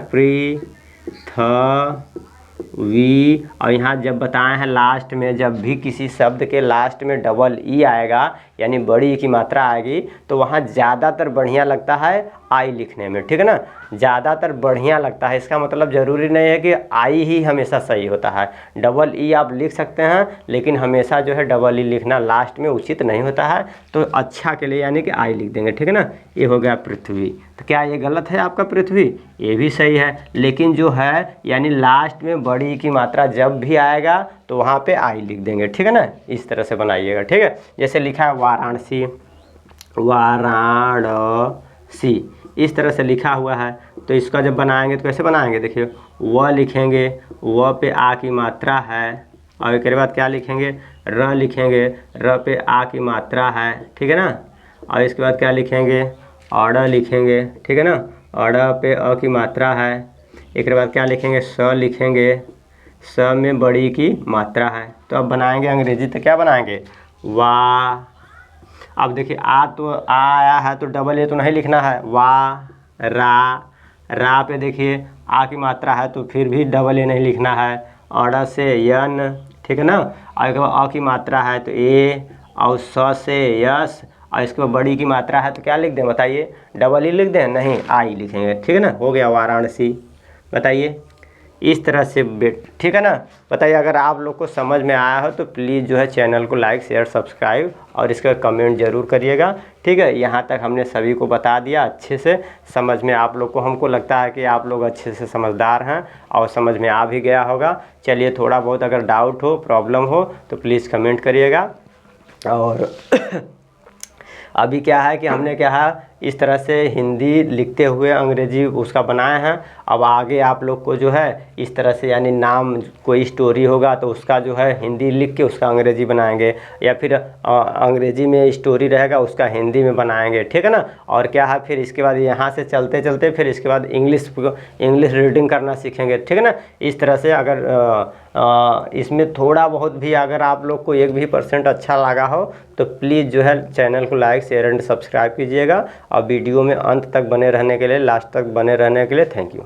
वी, और यहाँ जब बताए हैं लास्ट में, जब भी किसी शब्द के लास्ट में डबल ई आएगा यानी बड़ी की मात्रा आएगी तो वहाँ ज़्यादातर बढ़िया लगता है आई लिखने में, ठीक है ना। ज़्यादातर बढ़िया लगता है, इसका मतलब ज़रूरी नहीं है कि आई ही हमेशा सही होता है। डबल ई आप लिख सकते हैं लेकिन हमेशा जो है डबल ई लिखना लास्ट में उचित नहीं होता है। तो अच्छा के लिए यानी कि आई लिख देंगे, ठीक है ना। ये हो गया पृथ्वी। तो क्या ये गलत है आपका पृथ्वी, ये भी सही है, लेकिन जो है यानी लास्ट में बड़ी की मात्रा जब भी आएगा तो वहाँ पे आई लिख देंगे, ठीक है ना। इस तरह से बनाइएगा, ठीक है। जैसे लिखा है वाराणसी, इस तरह से लिखा हुआ है। तो इसका जब बनाएंगे तो कैसे बनाएंगे, देखिए व लिखेंगे, व पे आ की मात्रा है, और इसके बाद क्या लिखेंगे, र लिखेंगे, र पे आ की मात्रा है, ठीक है ना। और इसके बाद क्या लिखेंगे, अड़ लिखेंगे, ठीक है ना। अड़ पे अ की मात्रा है। एक बाद क्या लिखेंगे, स लिखेंगे, स में बड़ी की मात्रा है। तो अब बनाएंगे अंग्रेजी, तो क्या बनाएंगे, वाह। अब देखिए तो आया है तो डबल ए तो नहीं लिखना है, वा रा पे देखिए आ की मात्रा है तो फिर भी डबल ए नहीं लिखना है। अड़ से यन, ठीक है ना। और इसके बाद अ की मात्रा है तो ए, और स से यस, और इसके बाद बड़ी की मात्रा है तो क्या लिख दें, बताइए, डबल ई लिख दें, नहीं आई लिखेंगे, ठीक है ना। हो गया वाराणसी। बताइए इस तरह से ठीक है ना। बताइए अगर आप लोग को समझ में आया हो तो प्लीज़ जो है चैनल को लाइक शेयर सब्सक्राइब और इसका कमेंट ज़रूर करिएगा, ठीक है। यहाँ तक हमने सभी को बता दिया अच्छे से, समझ में आप लोग को, हमको लगता है कि आप लोग अच्छे से समझदार हैं और समझ में आ भी गया होगा। चलिए थोड़ा बहुत अगर डाउट हो, प्रॉब्लम हो तो प्लीज़ कमेंट करिएगा। और अभी क्या है कि हमने क्या है इस तरह से हिंदी लिखते हुए अंग्रेजी उसका बनाए हैं। अब आगे आप लोग को जो है इस तरह से यानी नाम कोई स्टोरी होगा तो उसका जो है हिंदी लिख के उसका अंग्रेजी बनाएंगे, या फिर अंग्रेजी में स्टोरी रहेगा उसका हिंदी में बनाएंगे, ठीक है ना। और क्या है फिर इसके बाद यहाँ से चलते चलते फिर इसके बाद इंग्लिश रीडिंग करना सीखेंगे, ठीक है ना। इस तरह से अगर इसमें थोड़ा बहुत भी अगर आप लोग को 1% अच्छा लगा हो तो प्लीज़ जो है चैनल को लाइक शेयर एंड सब्सक्राइब कीजिएगा। और वीडियो में अंत तक बने रहने के लिए, लास्ट तक बने रहने के लिए थैंक यू।